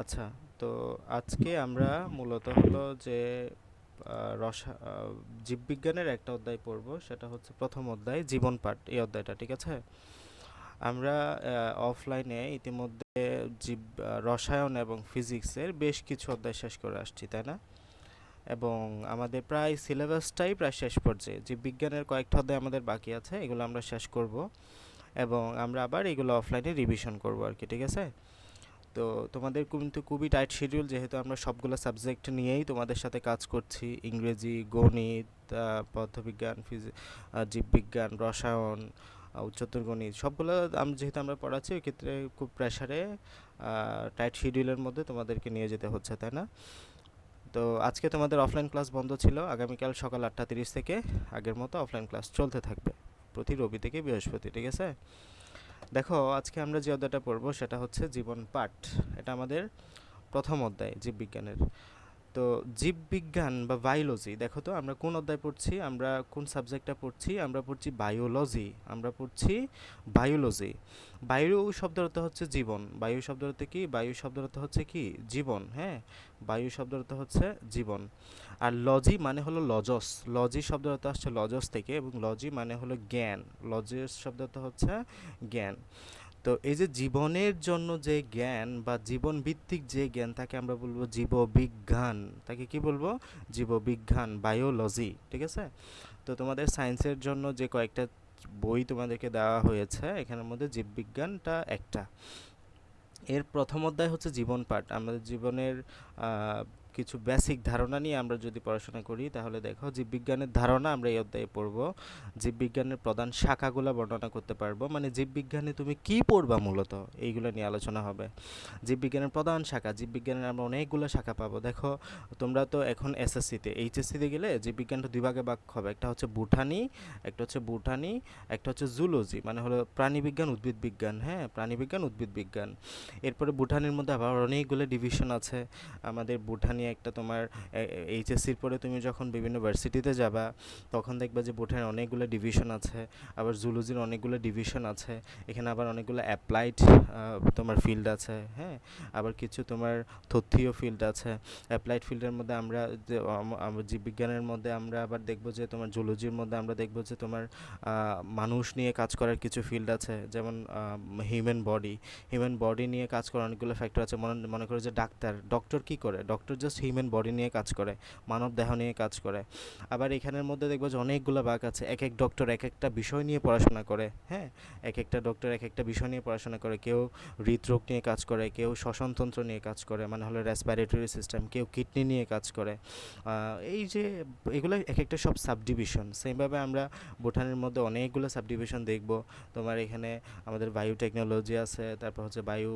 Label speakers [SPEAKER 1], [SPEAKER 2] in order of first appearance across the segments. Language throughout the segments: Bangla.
[SPEAKER 1] আচ্ছা, তো আজকে আমরা মূলত হলো যে রসা জীববিজ্ঞানের একটা অধ্যায় পড়ব, সেটা হচ্ছে প্রথম অধ্যায় জীবন পাঠ, এই অধ্যায়টা, ঠিক আছে? আমরা অফলাইনে ইতিমধ্যে রসায়ন এবং ফিজিক্সের বেশ কিছু অধ্যায় শেষ করে আসছি, তাই না? এবং আমাদের প্রায় সিলেবাসটাই প্রায় শেষ পর্যায়ে। জীববিজ্ঞানের কয়েকটা অধ্যায় আমাদের বাকি আছে, এগুলো আমরা শেষ করব এবং আমরা আবার এগুলো অফলাইনে রিভিশন করব আর কি, ঠিক আছে? তো তোমাদের কিন্তু খুবই টাইট শিডিউল, যেহেতু আমরা সবগুলো সাবজেক্ট নিয়েই তোমাদের সাথে কাজ করছি। ইংরেজি, গণিত, পদার্থবিজ্ঞান, জীববিজ্ঞান, রসায়ন, উচ্চতর গণিত সবগুলো যেহেতু আমরা পড়াচ্ছি, ওই ক্ষেত্রে খুব প্রেশারে টাইট শিডিউলের মধ্যে তোমাদেরকে নিয়ে যেতে হচ্ছে, তাই না? তো আজকে তোমাদের অফলাইন ক্লাস বন্ধ ছিল, আগামীকাল সকাল 8:30 থেকে আগের মতো অফলাইন ক্লাস চলতে থাকবে, প্রতি রবি থেকে বৃহস্পতি, ঠিক আছে? দেখো, আজকে আমরা যে অধ্যায়টা পড়বো সেটা হচ্ছে জীবন পাঠ। এটা আমাদের প্রথম অধ্যায় জীববিজ্ঞানের। তো জীববিজ্ঞান বা বায়োলজি, দেখো তো আমরা কোন অধ্যায় পড়ছি, আমরা কোন সাবজেক্টটা পড়ছি? আমরা পড়ছি বায়োলজি। আমরা পড়ছি বায়োলজি। বায়ু শব্দের অর্থ হচ্ছে জীবন। বায়ু শব্দের অর্থ কি? বায়ু শব্দের অর্থ হচ্ছে কি? জীবন, হ্যাঁ। বায়ু শব্দের অর্থ হচ্ছে জীবন। আর লজি মানে হলো লজস। লজি শব্দের অর্থ আসছে লজস থেকে, এবং লজি মানে হলো জ্ঞান। লজিস শব্দের অর্থ হচ্ছে জ্ঞান। তো এই যে জীবনের জন্য যে জ্ঞান বা জীবন ভিত্তিক যে জ্ঞান, তাকে আমরা বলবো জীববিজ্ঞান। তাকে কি বলবো? জীববিজ্ঞান, বায়োলজি, ঠিক আছে? তো তোমাদের সায়েন্সের জন্য যে কয়েকটা বই তোমাদেরকে দেওয়া হয়েছে, এখানের মধ্যে জীববিজ্ঞানটা একটা। এর প্রথম অধ্যায় হচ্ছে জীবন পাঠ। আমাদের জীবনের কিছু বেসিক ধারণা নিয়ে আমরা যদি পড়াশোনা করি, তাহলে দেখো জীববিজ্ঞানের ধারণা আমরা এই অধ্যায়ে পড়ব। জীববিজ্ঞানের প্রধান শাখাগুলো বর্ণনা করতে পারবো, মানে জীববিজ্ঞানে তুমি কি পড়বা মূলত, এইগুলো নিয়ে আলোচনা হবে। জীববিজ্ঞানের প্রধান শাখা, জীববিজ্ঞানের আমরা অনেকগুলো শাখা পাবো। দেখো, তোমরা তো এখন এসএসসিতে, এইচএসসিতে গেলে জীববিজ্ঞানটা দুই ভাগে ভাগ হবে, একটা হচ্ছে বুঠানি, একটা হচ্ছে জুলজি, মানে হলো প্রাণীবিজ্ঞান, উদ্ভিদ বিজ্ঞান, হ্যাঁ, প্রাণীবিজ্ঞান, উদ্ভিদ বিজ্ঞান। এরপরে বুঠানির মধ্যে আবার অনেকগুলো ডিভিশন আছে। আমাদের বুঠানি একটা, তোমার এইচএসসির পরে তুমি যখন বিভিন্ন ভার্সিটিতে যাবা, তখন দেখবা যে বুঠানির অনেকগুলো ডিভিশন আছে। আবার জুলজির অনেকগুলো ডিভিশন আছে। এখানে আবার অনেকগুলো অ্যাপ্লাইড তোমার ফিল্ড আছে, হ্যাঁ। আবার কিছু তোমার তথ্যীয় ফিল্ড আছে। অ্যাপ্লাইড ফিল্ডের মধ্যে আমরা জীববিজ্ঞানের মধ্যে আমরা আবার দেখব যে তোমার জুলজির মধ্যে আমরা দেখব যে তোমার মানুষ নিয়ে কাজ করার কিছু ফিল্ড আছে, যেমন হিউম্যান বডি নিয়ে কাজ করার অনেকগুলো ফ্যাক্টর আছে। মনে মনে করো যে ডক্টর কি করে? ডক্টর জাস্ট হিউম্যান বডি নিয়ে কাজ করে, মানব দেহ নিয়ে কাজ করে। আবার এখানের মধ্যে দেখবো যে অনেকগুলো ভাগ আছে, এক এক ডক্টর এক একটা বিষয় নিয়ে পড়াশোনা করে, হ্যাঁ। এক একটা ডক্টর এক একটা বিষয় নিয়ে পড়াশোনা করে। কেউ হৃদরোগ নিয়ে কাজ করে, কেউ শ্বসনতন্ত্র নিয়ে কাজ করে, মানে হলো রেসপিরেটরি সিস্টেম, কেউ কিডনি নিয়ে কাজ করে। এই যে এগুলো এক একটা সব সাবডিভিশন। সেইভাবে আমরা বোটানির মধ্যে অনেকগুলো সাবডিভিশন দেখব। তোমার এখানে আমাদের বায়োটেকনোলজি আছে, তারপর হচ্ছে বায়ো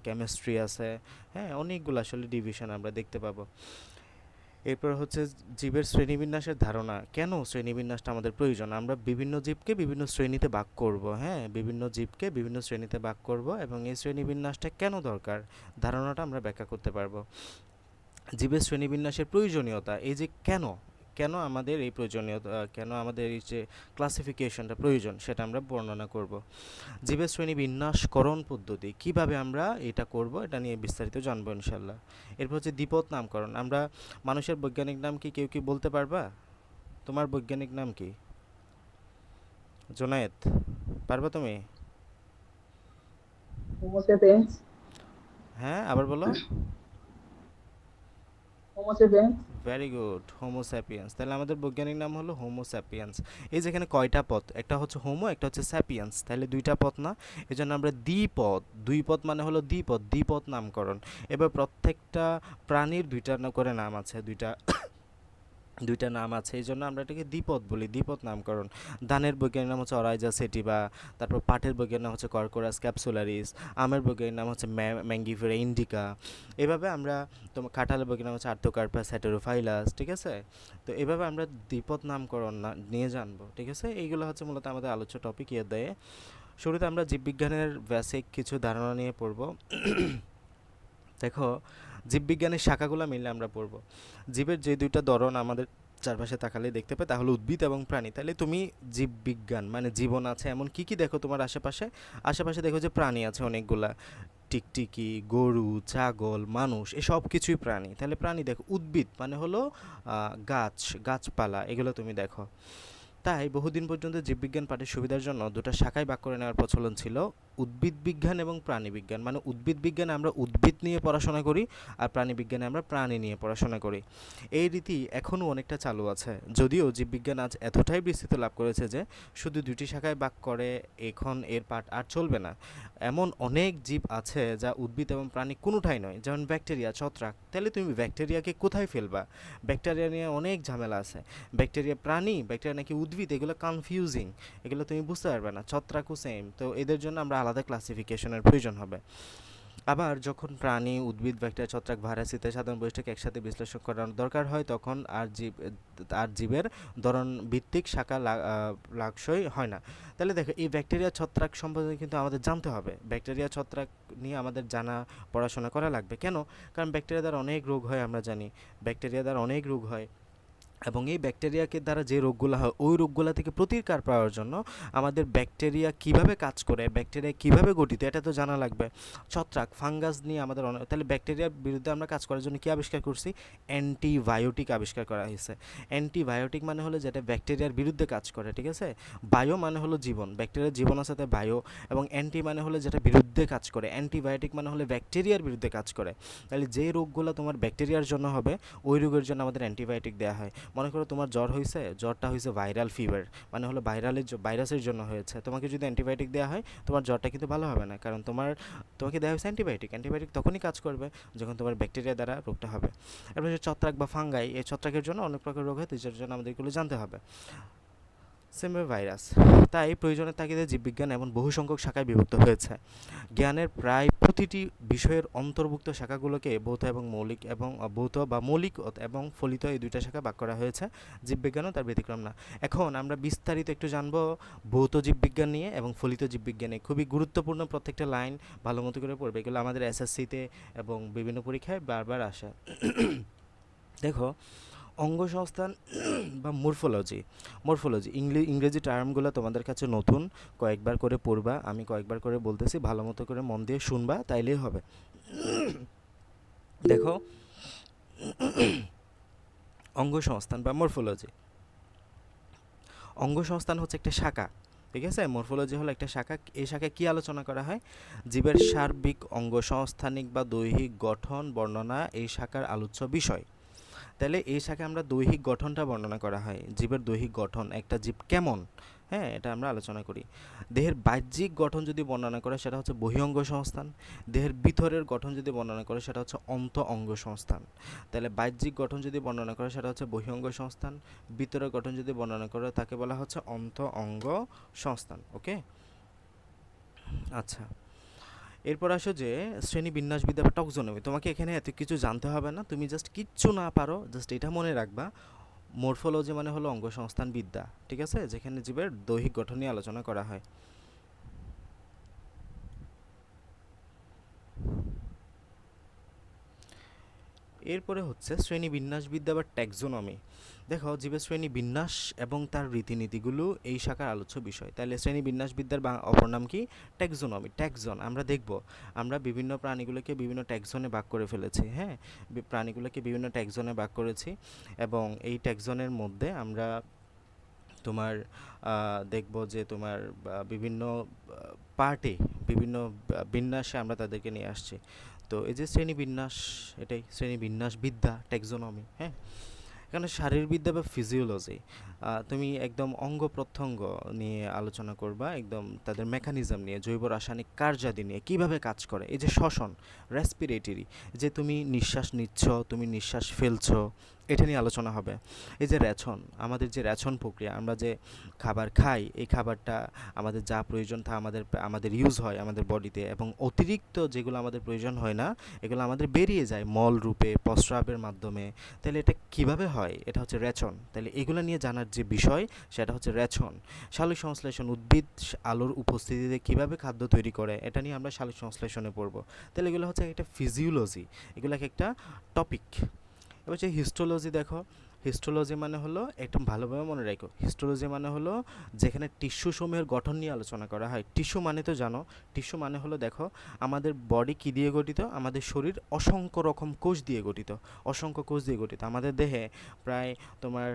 [SPEAKER 1] কেমিস্ট্রি আছে, হ্যাঁ, অনেকগুলো আসলে ডিভিশন আমরা দেখতে পাবো। এরপর হচ্ছে জীবের শ্রেণীবিন্যাসের ধারণা। কেন শ্রেণীবিন্যাসটা আমাদের প্রয়োজন? আমরা বিভিন্ন জীবকে বিভিন্ন শ্রেণীতে ভাগ করব, হ্যাঁ, বিভিন্ন জীবকে বিভিন্ন শ্রেণীতে ভাগ করব, এবং এই শ্রেণীবিন্যাসটা কেন দরকার, ধারণাটা আমরা ব্যাখ্যা করতে পারবো। জীবের শ্রেণীবিন্যাসের প্রয়োজনীয়তা, এই যে কেন, কেন আমাদের এই প্রয়োজনীয়তা, কেন আমাদের এই যে ক্লাসিফিকেশনটা প্রয়োজন, সেটা আমরা বর্ণনা করব। জীবের শ্রেণী বিন্যাসকরণ পদ্ধতি, কিভাবে আমরা এটা করব, এটা নিয়ে বিস্তারিত জানবো ইনশাল্লাহ। এরপর হচ্ছে দ্বিপদ নামকরণ। আমরা মানুষের বৈজ্ঞানিক নাম কি কেউ কি বলতে পারবা? তোমার বৈজ্ঞানিক নাম কি? জোনায়েত, পারবা তুমি?
[SPEAKER 2] Homo sapiens.
[SPEAKER 1] হ্যাঁ, আবার বলো।
[SPEAKER 2] Homo sapiens.
[SPEAKER 1] Very good, Homo sapiens. তাহলে আমাদের বৈজ্ঞানিক নাম হলো হোমোস্যাপিয়েন্স। এই যেখানে কয়টা পদ, একটা হচ্ছে হোমো, একটা হচ্ছে স্যাপিয়েন্স, তাহলে দুইটা পদ না? এই জন্য আমরা দ্বিপদ, দুই পদ মানে হলো দ্বিপদ, দ্বিপদ নামকরণ। এবার প্রত্যেকটা প্রাণীর দুইটা করে নাম আছে, দুইটা দুইটা নাম আছে, এই জন্য আমরা এটাকে দ্বিপদ বলি, দ্বিপদ নামকরণ। ধানের বৈজ্ঞানিক নাম হচ্ছে অরাইজা সেটিভা, তারপর পাটের বৈজ্ঞানিক নাম হচ্ছে কর্কোরাস ক্যাপসুলারিস, আমের বৈজ্ঞানিক নাম হচ্ছে ম্যাঙ্গিফেরা ইন্ডিকা। এভাবে আমরা, তোমার কাঁঠালের বৈজ্ঞানিক নাম হচ্ছে আর্থোকার্পাস হেটেরোফাইলাস, ঠিক আছে? তো এভাবে আমরা দ্বিপদ নামকরণ নিয়ে জানবো, ঠিক আছে? এইগুলো হচ্ছে মূলত আমাদের আলোচ্য টপিক এর দেয়। শুরুতে আমরা জীববিজ্ঞানের বেসিক কিছু ধারণা নিয়ে পড়ব। দেখো, জীববিজ্ঞানের শাখাগুলো মিলে আমরা পড়ব। জীবের যে দুইটা ধরন আমাদের চারপাশে তাকালে দেখতে পাই, তাহলে উদ্ভিদ এবং প্রাণী। তাহলে তুমি জীববিজ্ঞান মানে জীবন আছে এমন কি কি দেখো তোমার আশেপাশে? আশেপাশে দেখো যে প্রাণী আছে অনেকগুলা, টিকটিকি, গরু, ছাগল, মানুষ, এসব কিছুই প্রাণী। তাহলে প্রাণী দেখো। উদ্ভিদ মানে হলো গাছ, গাছপালা, এগুলো তুমি দেখো। তাই বহুদিন পর্যন্ত জীববিজ্ঞান পাঠের সুবিধার জন্য দুটো শাখায় ভাগ করে নেওয়ার প্রচলন ছিল, উদ্ভিদ বিজ্ঞান এবং প্রাণী বিজ্ঞান। মানে উদ্ভিদ বিজ্ঞানে আমরা উদ্ভিদ নিয়ে পড়াশোনা করি, আর প্রাণী বিজ্ঞানে আমরা প্রাণী নিয়ে পড়াশোনা করি। এই রীতি এখনও অনেকটা চালু আছে, যদিও জীববিজ্ঞান আজ এতটাই বিস্তৃতি লাভ করেছে যে শুধু দুটি শাখায় ভাগ করে এখন এর পাঠ আর চলবে না। এমন অনেক জীব আছে যা উদ্ভিদ এবং প্রাণী কোনোটাই নয়, যেমন ব্যাকটেরিয়া, ছত্রাক। তাহলে তুমি ব্যাকটেরিয়াকে কোথায় ফেলবা? ব্যাকটেরিয়া নিয়ে অনেক ঝামেলা আছে। ব্যাকটেরিয়া প্রাণী, ব্যাকটেরিয়া নাকি উদ্ভিদ, এগুলো কনফিউজিং, এগুলো তুমি বুঝতে পারবে না। ছত্রাকও সেম, তো এদের জন্য আমরা আলাদা ক্লাসিফিকেশনের প্রয়োজন হবে। আবার যখন প্রাণী, উদ্ভিদ, ব্যাকটেরিয়া, ছত্রাক, ভাইরাস ইত্যাদি সাধারণ বৈশিষ্ট্যকে একসাথে বিশ্লেষণ করার দরকার হয়, তখন আর জীবের ধরন ভিত্তিক শাখা লাগসই হয় না। তাহলে দেখো, এই ব্যাকটেরিয়া ছত্রাক সম্পর্কে কিন্তু আমাদের জানতে হবে। ব্যাকটেরিয়া ছত্রাক নিয়ে আমাদের জানা, পড়াশোনা করা লাগবে। কেন? কারণ ব্যাকটেরিয়া দ্বারা অনেক রোগ হয়, আমরা জানি ব্যাকটেরিয়া দ্বারা অনেক রোগ হয়। এবং এই ব্যাকটেরিয়াকে দ্বারা যে রোগগুলো হয়, ওই রোগগুলো থেকে প্রতিকার পাওয়ার জন্য আমাদের ব্যাকটেরিয়া কিভাবে কাজ করে, ব্যাকটেরিয়া কিভাবে গঠিত, এটা তো জানা লাগবে। ছত্রাক, ফাঙ্গাস নিয়ে আমাদের তাহলে ব্যাকটেরিয়ার বিরুদ্ধে আমরা কাজ করার জন্য কী আবিষ্কার করছি? অ্যান্টিবায়োটিক আবিষ্কার করা হয়েছে। অ্যান্টিবায়োটিক মানে হলো যেটা ব্যাকটেরিয়ার বিরুদ্ধে কাজ করে, ঠিক আছে? বায়ো মানে হলো জীবন, ব্যাকটেরিয়ার জীবন আছে তাই বায়ো। এবং অ্যান্টি মানে হলো যেটা বিরুদ্ধে কাজ করে, অ্যান্টিবায়োটিক মানে হলো ব্যাকটেরিয়ার বিরুদ্ধে কাজ করে। তাহলে যে রোগগুলো তোমার ব্যাকটেরিয়ার জন্য হবে, ওই রোগের জন্য আমাদের অ্যান্টিবায়োটিক দেওয়া হয়। মনে করো তোমার জ্বর হয়েছে, জ্বরটা হয়েছে ভাইরাল ফিভার, মানে হলো ভাইরাসের জন্য হয়েছে। তোমাকে যদি অ্যান্টিবায়োটিক দেওয়া হয়, তোমার জ্বরটা কিন্তু ভালো হবে না, কারণ তোমাকে দেওয়া হয়েছে অ্যান্টিবায়োটিক। অ্যান্টিবায়োটিক তখনই কাজ করবে যখন তোমার ব্যাকটেরিয়া দ্বারা রোগটা হবে। এরপর হচ্ছে ছত্রাক বা ফাঙ্গাই, এই ছত্রাকের জন্য অনেক প্রকার রোগ হয়, যার জন্য আমাদের এগুলো জানতে হবে। সেমভাবে ভাইরাস। তাই প্রয়োজনের তাগিদে জীববিজ্ঞান এমন বহু সংখ্যক শাখায় বিভক্ত হয়েছে। জ্ঞানের প্রায় প্রতিটি বিষয়ের অন্তর্ভুক্ত শাখাগুলোকে ভৌত এবং মৌলিক এবং ভৌত বা মৌলিক এবং ফলিত, এই দুইটা শাখা ভাগ করা হয়েছে। জীববিজ্ঞানও তার ব্যতিক্রম না। এখন আমরা বিস্তারিত একটু জানবো ভৌত জীববিজ্ঞান নিয়ে এবং ফলিত জীববিজ্ঞানে। খুবই গুরুত্বপূর্ণ প্রত্যেকটা লাইন ভালো মতো করে পড়বে, এগুলো আমাদের এসএসসিতে এবং বিভিন্ন পরীক্ষায় বারবার আসে। দেখো, অঙ্গসংস্থান বা মরফোলজি। ইংরেজি টার্মগুলো তোমাদের কাছে নতুন, কয়েকবার করে পড়বা, আমি কয়েকবার করে বলতেছি, ভালো মতো করে মন দিয়ে শুনবা, তাইলেই হবে। দেখো, অঙ্গসংস্থান বা মরফোলজি। অঙ্গসংস্থান হচ্ছে একটা শাখা, ঠিক আছে? মরফোলজি হলো একটা শাখা। এই শাখায় কী আলোচনা করা হয়? জীবের সার্বিক অঙ্গসংস্থানিক বা দৈহিক গঠন বর্ণনা এই শাখার আলোচ্য বিষয়। তাহলে এই শাখায় আমরা দৈহিক গঠনটা বর্ণনা করা হয়, জীবের দৈহিক গঠন, একটা জীব কেমন, হ্যাঁ, এটা আমরা আলোচনা করি। দেহের বাহ্যিক গঠন যদি বর্ণনা করে, সেটা হচ্ছে বহিঃঅঙ্গ সংস্থান। দেহের ভিতরের গঠন যদি বর্ণনা করে, সেটা হচ্ছে অন্ত অঙ্গ সংস্থান। তাহলে বাহ্যিক গঠন যদি বর্ণনা করে, সেটা হচ্ছে বহিঃঅঙ্গ সংস্থান। ভিতরের গঠন যদি বর্ণনা করে, তাকে বলা হচ্ছে অন্ত অঙ্গ সংস্থান। ওকে, আচ্ছা। এরপর আসো যে শ্রেণীবিন্যাসবিদ্যা বা টক্সোনমি। তোমাকে এখানে এত কিছু জানতে হবে না, তুমি জাস্ট কিচ্ছু না পারো, জাস্ট এটা মনে রাখবা, মরফোলজি মানে হলো অঙ্গসংস্থান বিদ্যা, ঠিক আছে, যেখানে জীবের দৈহিক গঠন নিয়ে আলোচনা করা হয়। এরপরে হচ্ছে শ্রেণীবিন্যাসবিদ্যা বা ট্যাক্সোনমি। দেখো, জীবের শ্রেণীবিন্যাস এবং তার রীতিনীতিগুলো এই শাখার আলোচ্য বিষয়। তাহলে শ্রেণীবিন্যাসবিদ্যার অপর নাম কি? ট্যাক্সোনমি। ট্যাক্সন আমরা দেখব, আমরা বিভিন্ন প্রাণীগুলোকে বিভিন্ন ট্যাক্সনে ভাগ করে ফেলেছি, হ্যাঁ, প্রাণীগুলোকে বিভিন্ন ট্যাক্সনে ভাগ করেছি, এবং এই ট্যাক্সনের মধ্যে আমরা তোমার দেখব যে তোমার বিভিন্ন পার্টে, বিভিন্ন বিন্যাসে আমরা তাদেরকে নিয়ে আসছি। তো এই যে শ্রেণীবিন্যাস, এটাই শ্রেণীবিন্যাস বিদ্যা, ট্যাক্সোনমি, হ্যাঁ। এখানে শারীরবিদ্যা বা ফিজিওলজি, তুমি একদম অঙ্গ প্রত্যঙ্গ নিয়ে আলোচনা করবা, একদম তাদের মেকানিজম নিয়ে, জৈব রাসায়নিক কার্যাদি নিয়ে, কিভাবে কাজ করে। এই যে শ্বসন, রেসপিরেটরি, যে তুমি নিঃশ্বাস নিচ্ছ, তুমি নিঃশ্বাস ফেলছো, এটা নিয়ে আলোচনা হবে। এই যে রেচন, আমাদের যে রেচন প্রক্রিয়া, আমরা যে খাবার খাই, এই খাবারটা আমাদের যা প্রয়োজন তা আমাদের ইউজ হয় আমাদের বডিতে, এবং অতিরিক্ত যেগুলো আমাদের প্রয়োজন হয় না, এগুলো আমাদের বেরিয়ে যায় মল রূপে, প্রস্রাবের মাধ্যমে। তাহলে এটা কিভাবে হয়? এটা হচ্ছে রেচন। তাহলে এগুলো নিয়ে জানার যে বিষয়, সেটা হচ্ছে রেচন। শালীক সংশ্লেষণ, উদ্ভিদ আলোর উপস্থিতিতে কিভাবে খাদ্য তৈরি করে, এটা নিয়ে আমরা শালীক সংশ্লেষণে পড়ব। তাহলে এগুলো হচ্ছে একটা ফিজিওলজি, এগুলো একটা টপিক। এবার যে হিস্টোলজি, দেখো, হিস্টোলজি মানে হলো, একদম ভালোভাবে মনে রাখো, হিস্টোলজি মানে হলো যেখানে টিস্যু সমূহের গঠন নিয়ে আলোচনা করা হয়। টিস্যু মানে তো জানো, টিস্যু মানে হলো দেখো আমাদের বডি কী দিয়ে গঠিত, আমাদের শরীর অসংখ্য রকম কোষ দিয়ে গঠিত, অসংখ্য কোষ দিয়ে গঠিত। আমাদের দেহে প্রায় তোমার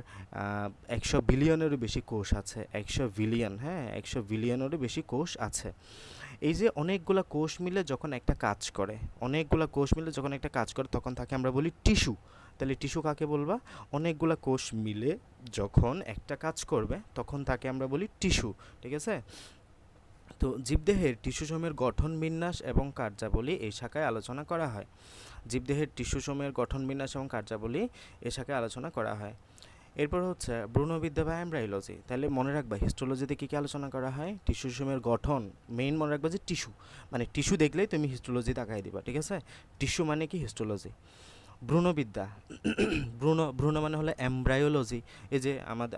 [SPEAKER 1] 100 বিলিয়নেরও বেশি কোষ আছে, 100 বিলিয়ন, হ্যাঁ 100 বিলিয়নেরও বেশি কোষ আছে। এই যে অনেকগুলা কোষ মিলে যখন একটা কাজ করে, অনেকগুলা কোষ মিলে যখন একটা কাজ করে তখন তাকে আমরা বলি টিস্যু। তাহলে টিস্যু কাকে বলবা? অনেকগুলা কোষ মিলে যখন একটা কাজ করবে তখন তাকে আমরা বলি টিস্যু, ঠিক আছে? তো জীবদেহের টিস্যুসমূহের গঠন বিন্যাস এবং কার্যাবলী এই শাখায় আলোচনা করা হয়। জীবদেহের টিস্যুসমূহের গঠন বিন্যাস এবং কার্যাবলী এই শাখায় আলোচনা করা হয়। এরপর হচ্ছে ভ্রূণবিদ্যা বা এমব্রায়োলজি। তাহলে মনে রাখবা হিস্টোলজিতে কী কী আলোচনা করা হয়? টিস্যুসমূহের গঠন, মেইন মনে রাখবা যে টিস্যু, মানে টিস্যু দেখলেই তুমি হিস্টোলজি তাকাই দিবা, ঠিক আছে? টিস্যু মানে কি? হিস্টোলজি। ভ্রূণবিদ্যা, ভ্রূণ মানে হলো এমব্রায়োলজি। এই যে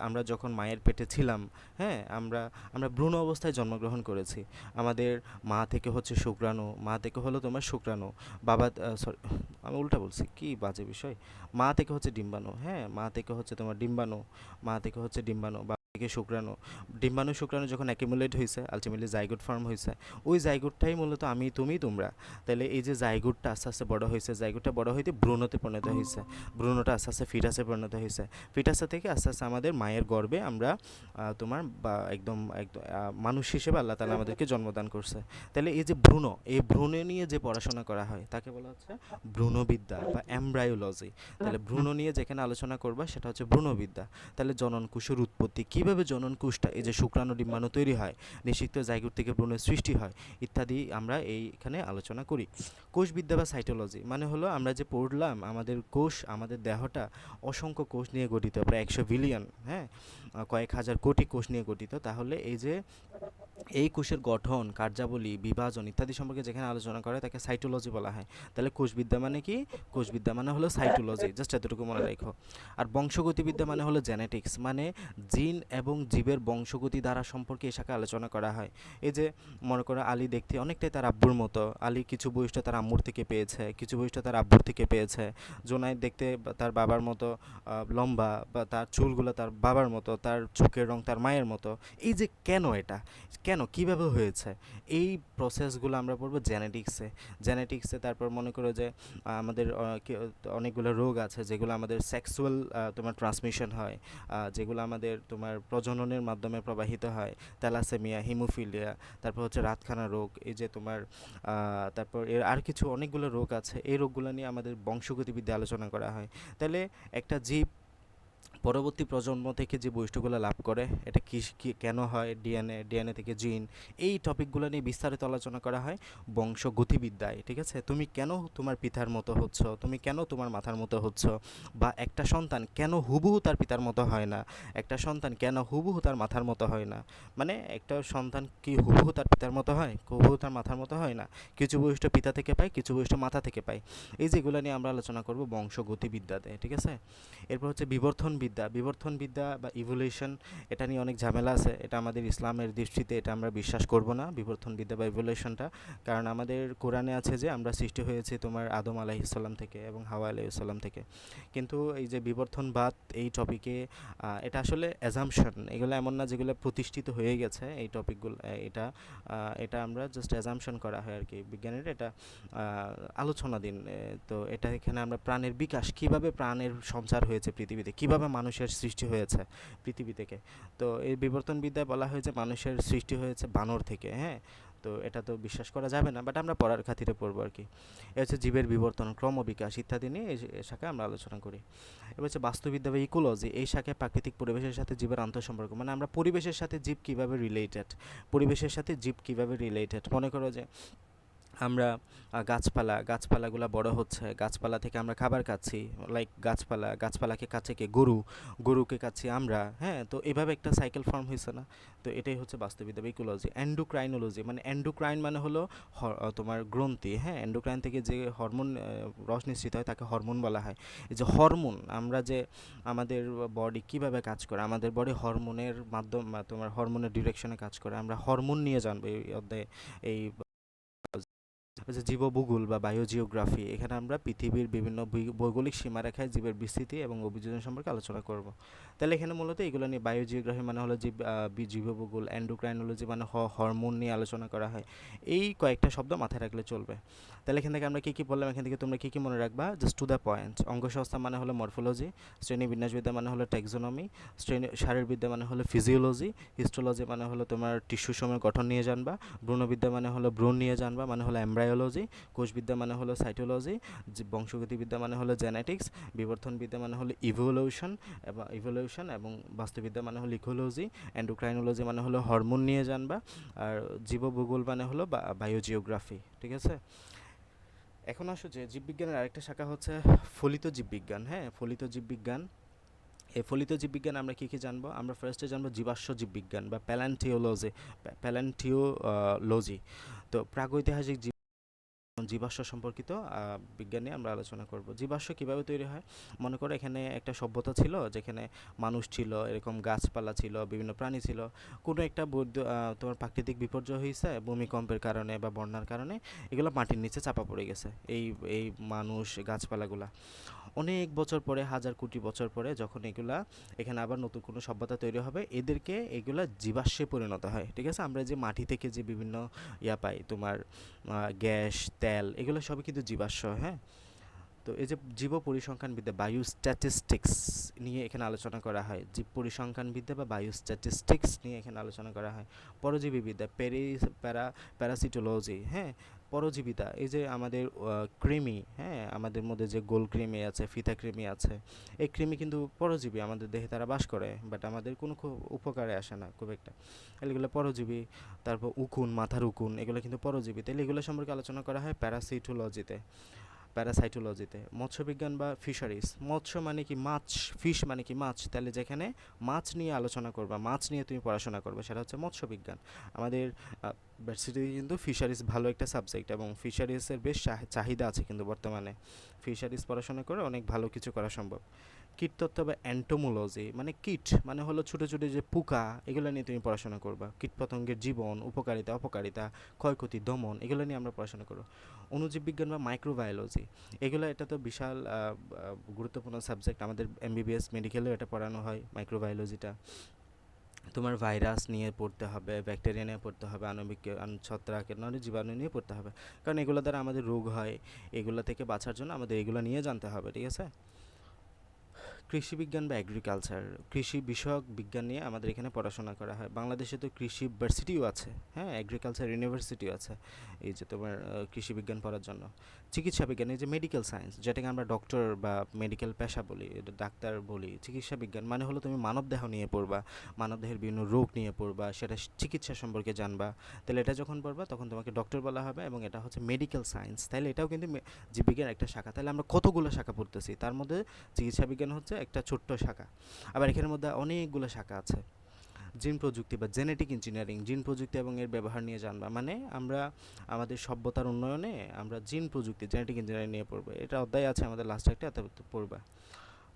[SPEAKER 1] আমরা যখন মায়ের পেটে ছিলাম, হ্যাঁ আমরা আমরা ভ্রূণ অবস্থায় জন্মগ্রহণ করেছি। আমাদের মা থেকে হচ্ছে শুক্রাণু, মা থেকে হলো তোমার শুক্রাণু, বাবা, সরি আমি উল্টা বলছি, কি বাজে বিষয়। মা থেকে হচ্ছে ডিম্বাণু, হ্যাঁ মা থেকে হচ্ছে তোমার ডিম্বাণু, মা থেকে হচ্ছে ডিম্বাণু, বাবা থেকে শুক্রাণু। ডিম্বাণু শুক্রাণু যখন অ্যাকিমুলেট হয়েছে আলটিমেটলি জাইগোট ফর্ম হয়েছে। ওই জাইগোটটাই মূলত আমি, তুমি, তোমরা। তাহলে এই যে জাইগোটটা আস্তে আস্তে বড় হয়েছে, জাইগোটটা বড় হইতে ভ্রূণতে পরিণত হয়েছে, ভ্রূণটা আস্তে আস্তে ফিটাসে পরিণত হয়েছে, ফিটাসে থেকে আস্তে আস্তে আমাদের মায়ের গর্ভে আমরা তোমার বা একদম একদম মানুষ হিসেবে আল্লাহ তাআলা আমাদেরকে জন্মদান করছে। তাহলে এই যে ভ্রূণ, এই ভ্রূণ নিয়ে যে পড়াশোনা করা হয় তাকে বলা হচ্ছে ভ্রূণবিদ্যা বা এমব্রায়োলজি। তাহলে ভ্রূণ নিয়ে যেখানে আলোচনা করবা সেটা হচ্ছে ভ্রূণবিদ্যা। তাহলে জনন কোষের উৎপত্তি, কিভাবে জনন কোষটা এই যে শুক্রাণু ডিম্বাণু তৈরি হয়, নিষিক্ত জাইগোট থেকে ভ্রূণের সৃষ্টি হয় ইত্যাদি আমরা এইখানে আলোচনা করি। কোষবিদ্যা বা সাইটোলজি মানে হলো আমরা যে পড়লাম আমাদের কোষ, আমাদের দেহটা অসংখ্য কোষ নিয়ে গঠিত, প্রায় 100 বিলিয়ন, হ্যাঁ কয়েক হাজার কোটি কোষ নিয়ে গঠিত। তাহলে এই যে এই কোষের গঠন, কার্যাবলী, বিভাজন ইত্যাদি সম্পর্কে যেখানে আলোচনা করে তাকে সাইটোলজি বলা হয়। তাহলে কোষবিদ্যা মানে কি? কোষবিদ্যা মানে হলো সাইটোলজি, জাস্ট এতটুকু মনে রাখো। আর বংশগতিবিদ্যা মানে হলো জেনেটিক্স, মানে জিন এবং জীবের বংশগতি দ্বারা সম্পর্কে এই শাখায় আলোচনা করা হয়। এই যে মনে করো আলী দেখতে অনেকটাই তার আব্বুর মতো, আলী কিছু বৈশিষ্ট্য তার আম্মুর থেকে পেয়েছে, কিছু বৈশিষ্ট্য তার আব্বুর থেকে পেয়েছে। জোনায়েদ দেখতে তার বাবার মতো লম্বা, বা তার চুলগুলো তার বাবার মতো, তার চোখের রং তার মায়ের মতো। এই যে কেন এটা, কেন কিভাবে হয়েছে, এই প্রসেসগুলো আমরা পড়বো জেনেটিক্সে। জেনেটিক্সে তারপর মনে করো যে আমাদের অনেকগুলো রোগ আছে যেগুলো আমাদের সেক্সুয়াল তোমার ট্রান্সমিশন হয়, যেগুলো আমাদের তোমার প্রজননের মাধ্যমে প্রবাহিত হয়। থ্যালাসেমিয়া, হিমোফিলিয়া, তারপর হচ্ছে রাতকানা রোগ, এই যে তোমার তারপর এর আর কিছু অনেকগুলো রোগ আছে। এই রোগগুলো নিয়ে আমাদের বংশগতিবিদ্যা আলোচনা করা হয়। তাহলে একটা জীব পরবর্তী প্রজন্ম থেকে যে বৈশিষ্ট্যগুলো লাভ করে, এটা কেন হয়, ডিএনএ, ডিএনএ থেকে জিন, এই টপিকগুলো নিয়ে বিস্তারিত আলোচনা করা হয় বংশগতিবিদ্যায়, ঠিক আছে? তুমি কেন তোমার পিতার মতো হচ্ছ, তুমি কেন তোমার মাথার মতো হচ্ছ, বা একটা সন্তান কেন হুবহু তার পিতার মতো হয় না, একটা সন্তান কেন হুবহু তার মাথার মতো হয় না, মানে একটা সন্তান কি হুবহু তার পিতার মতো হয়, হুবহু তার মাথার মতো হয় না, কিছু বৈশিষ্ট্য পিতা থেকে পায়, কিছু বৈশিষ্ট্য মাথা থেকে পায়। এই যেগুলো নিয়ে আমরা আলোচনা করব বংশগতিবিদ্যাতে, ঠিক আছে? এরপর হচ্ছে বিবর্তনবিদ্যা। বিবর্তনবিদ্যা বা ইভলিউশন, এটা নিয়ে অনেক ঝামেলা আছে। এটা আমাদের ইসলামের দৃষ্টিতে এটা আমরা বিশ্বাস করব না, বিবর্তনবিদ্যা বা ইভলিউশনটা। কারণ আমাদের কোরআনে আছে যে আমরা সৃষ্টি হয়েছি তোমার আদম আলাইহিসসালাম থেকে এবং হাওয়া আলাইহিসসালাম থেকে। কিন্তু এই যে বিবর্তনবাদ এই টপিকে, এটা আসলে অ্যাজাম্পশন, এগুলো এমন না যেগুলো প্রতিষ্ঠিত হয়ে গেছে এই টপিকগুলো। এটা এটা আমরা জাস্ট অ্যাজাম্পশন করা হয় আর কি, বিজ্ঞানের এটা আলোচনাধীন। তো এটা এখানে আমরা প্রাণের বিকাশ, কিভাবে প্রাণের সঞ্চার হয়েছে পৃথিবীতে, কিভাবে মানুষের সৃষ্টি হয়েছে পৃথিবী থেকে। তো এই বিবর্তনবিদ্যায় বলা হয়েছে মানুষের সৃষ্টি হয়েছে বানর থেকে, হ্যাঁ। তো এটা তো বিশ্বাস করা যাবে না, বাট আমরা পড়ার খাতিরে পড়বো আর কি। এ হচ্ছে জীবের বিবর্তন, ক্রমবিকাশ ইত্যাদি নিয়ে এই শাখায় আমরা আলোচনা করি। এবার হচ্ছে বাস্তুবিদ্যা বা ইকোলজি, এই শাখায় প্রাকৃতিক পরিবেশের সাথে জীবের আন্তঃসম্পর্ক, মানে আমরা পরিবেশের সাথে জীব কীভাবে রিলেটেড, পরিবেশের সাথে জীব কীভাবে রিলেটেড। মনে করো যে আমরা গাছপালাগুলো বড় হচ্ছে, গাছপালা থেকে আমরা খাবার খাচ্ছি, লাইক গাছপালাকে খাচ্ছে কে? গরুকে খাচ্ছি আমরা, হ্যাঁ। তো এভাবে একটা সাইকেল ফর্ম হয়েছে না? তো এটাই হচ্ছে বাস্তুবিদ্যা বা ইকোলজি। এন্ডোক্রাইনোলজি, মানে এন্ডোক্রাইন মানে হলো তোমার গ্রন্থি, হ্যাঁ। এন্ডোক্রাইন থেকে যে হরমোন রস নিঃসৃত হয় তাকে হরমোন বলা হয়। এই যে হরমোন, আমরা যে আমাদের বডি কিভাবে কাজ করে, আমাদের বডি হরমোনের মাধ্যম তোমার হরমোনের ডিরেকশনে কাজ করে, আমরা হরমোন নিয়ে জানবো এই অধ্যায়ে, এই ওই যে জীবভূগোল বা বায়োজিওগ্রাফি, এখানে আমরা পৃথিবীর বিভিন্ন ভৌগোলিক সীমারেখায় জীবের বিস্তৃতি এবং অভিযোজন সম্পর্কে আলোচনা করব। তাহলে এখানে মূলত এগুলো নিয়ে, বায়োজিওগ্রাফি মানে হলো জীবভূগোল, এন্ডোক্রাইনোলজি মানে হরমোন নিয়ে আলোচনা করা হয়। এই কয়েকটা শব্দ মাথায় রাখলে চলবে। তাহলে এখান থেকে আমরা কী কী বললাম, এখান থেকে তোমরা কী কী মনে রাখবা, জাস্ট টু দ্য পয়েন্ট। অঙ্গসংস্থা মানে হলো মরফোলজি, শ্রেণীবিন্যাসবিদ্যা মানে হলো ট্যাক্সোনমি, শারীরবিদ্যা মানে হলো ফিজিওলজি, হিস্টোলজি মানে হলো তোমার টিস্যু সমূহের গঠন নিয়ে জানবা, ভ্রূণবিদ্যা মানে হলো ভ্রূণ নিয়ে জানবা মানে হলো এমব্রায়োলজি, কোষবিদ্যা মানে হলো সাইটোলজি, বংশগতিবিদ্যা মানে হলো জেনেটিক্স, বিবর্ধনবিদ্যা মানে হলো ইভোলিউশন এবং বাস্তুবিদ্যা মানে হলো ইকোলজি, এন্ডোক্রাইনোলজি মানে হলো হরমোন নিয়ে জানবা, আর জীবভূগোল মানে হলো বায়োজিওগ্রাফি। ঠিক আছে। এখন আসো যে জীববিজ্ঞানের আরেকটা শাখা হচ্ছে ফলিত জীববিজ্ঞান। হ্যাঁ, ফলিত জীববিজ্ঞান। এই ফলিত জীববিজ্ঞান আমরা কী কী জানবো, আমরা ফার্স্টে জানবো জীবাশ্ম জীববিজ্ঞান বা প্যালান্টিওলজি। তো প্রাগৈতিহাসিক জীবাশ্ম সম্পর্কিত বিজ্ঞান নিয়ে আমরা আলোচনা করব। জীবাশ্ম কিভাবে তৈরি হয়, মনে করো এখানে একটা সভ্যতা ছিল যেখানে মানুষ ছিল, এরকম গাছপালা ছিল, বিভিন্ন প্রাণী ছিল। কোনো একটা তোমার প্রাকৃতিক বিপর্যয় হয়েছে, ভূমিকম্পের কারণে বা বন্যার কারণে এগুলো মাটির নিচে চাপা পড়ে গেছে। এই এই মানুষ গাছপালাগুলা অনেক বছর পরে, হাজার কোটি বছর পরে যখন এগুলা এখানে আবার নতুন কোনো সভ্যতা তৈরি হবে, এদেরকে এগুলা জীবাশ্মে পরিণত হয়। ঠিক আছে। আমরা যে মাটি থেকে যে বিভিন্ন পাই, তোমার গ্যাস, তেল, এগুলো সবই কিন্তু জীবাশ্ম। হ্যাঁ। তো এই যে জীব পরিসংখ্যানবিদ্যা, বায়োস্ট্যাটিস্টিক্স নিয়ে এখানে আলোচনা করা হয়। জীব পরিসংখ্যানবিদ্যা বা বায়োস্ট্যাটিস্টিক্স নিয়ে এখানে আলোচনা করা হয়। পরজীবীবিদ্যা, প্যারাসিটোলজি। হ্যাঁ, পরজীবিতা, এই যে আমাদের কৃমি, হ্যাঁ, আমাদের মধ্যে যে গোল কৃমি আছে, ফিতা কৃমি আছে, এই কৃমি কিন্তু পরজীবী, আমাদের দেহে তারা বাস করে, বাট আমাদের কোনো খুব উপকারে আসে না খুব একটা। এগুলো পরজীবী। তারপর উকুন, মাথার উকুন, এগুলো কিন্তু পরজীবী। তাহলে এগুলো সম্পর্কে আলোচনা করা হয় প্যারাসাইটোলজিতে। মৎস্যবিজ্ঞান বা ফিশারিজ, মৎস্য মানে কি মাছ, ফিশ মানে কি মাছ, তাহলে যেখানে মাছ নিয়ে আলোচনা করবা, মাছ নিয়ে তুমি পড়াশোনা করবে, সেটা হচ্ছে মৎস্যবিজ্ঞান। আমাদের ভার্সিটিতে কিন্তু ফিশারিজ ভালো একটা সাবজেক্ট, এবং ফিশারিজের বেশ চাহিদা আছে কিন্তু বর্তমানে। ফিশারিজ পড়াশোনা করে অনেক ভালো কিছু করা সম্ভব। কীটতত্ত্ব বা অ্যান্টোমোলজি, মানে কীট মানে হলো ছোটো ছোটো যে পোকা, এগুলো নিয়ে তুমি পড়াশোনা করবা। কীটপতঙ্গের জীবন, উপকারিতা, অপকারিতা, ক্ষয়ক্ষতি, দমন, এগুলো নিয়ে আমরা পড়াশোনা করবো। অণুজীব বিজ্ঞান বা মাইক্রোবায়োলজি, এটা তো বিশাল গুরুত্বপূর্ণ সাবজেক্ট। আমাদের এমবিবিএস মেডিকেলেও এটা পড়ানো হয়, মাইক্রোবায়োলজিটা। তোমার ভাইরাস নিয়ে পড়তে হবে, ব্যাকটেরিয়া নিয়ে পড়তে হবে, আণবিক ছত্রাক, নাহলে জীবাণু নিয়ে পড়তে হবে, কারণ এগুলো দ্বারা আমাদের রোগ হয়। এগুলো থেকে বাঁচার জন্য আমাদের এগুলো নিয়ে জানতে হবে। ঠিক আছে। কৃষি বিজ্ঞান বা এগ্রিকালচার, কৃষি বিষয়ক বিজ্ঞান নিয়ে আমাদের এখানে পড়াশোনা করা হয়। বাংলাদেশে তো কৃষি ভার্সিটিও আছে, হ্যাঁ, এগ্রিকালচার ইউনিভার্সিটিও আছে, এই যে তোমার কৃষি বিজ্ঞান পড়ার জন্য। চিকিৎসা বিজ্ঞান, এই যে মেডিকেল সায়েন্স, যেটাকে আমরা ডক্টর বা মেডিকেল পেশা বলি, এটা ডাক্তার বলি। চিকিৎসা বিজ্ঞান মানে হলো তুমি মানবদেহ নিয়ে পড়বা, মানবদেহের বিভিন্ন রোগ নিয়ে পড়বা, সেটা চিকিৎসা সম্পর্কে জানবা। তাহলে এটা যখন পড়বা তখন তোমাকে ডক্টর বলা হবে, এবং এটা হচ্ছে মেডিকেল সায়েন্স। তাহলে এটাও কিন্তু জীববিজ্ঞানের একটা শাখা। তাহলে আমরা কতগুলো শাখা পড়তেছি, তার মধ্যে চিকিৎসা বিজ্ঞান হচ্ছে একটা ছোট্ট শাখা। আবার এখানের মধ্যে অনেকগুলো শাখা আছে। জিন প্রযুক্তি বা জেনেটিক ইঞ্জিনিয়ারিং, জিন প্রযুক্তি এবং এর ব্যবহার নিয়ে জানবা, মানে আমরা আমাদের সভ্যতার উন্নয়নে আমরা জিন প্রযুক্তি, জেনেটিক ইঞ্জিনিয়ারিং নিয়ে পড়বো। এটা অধ্যায় আছে আমাদের লাস্ট একটা, এত পড়বা।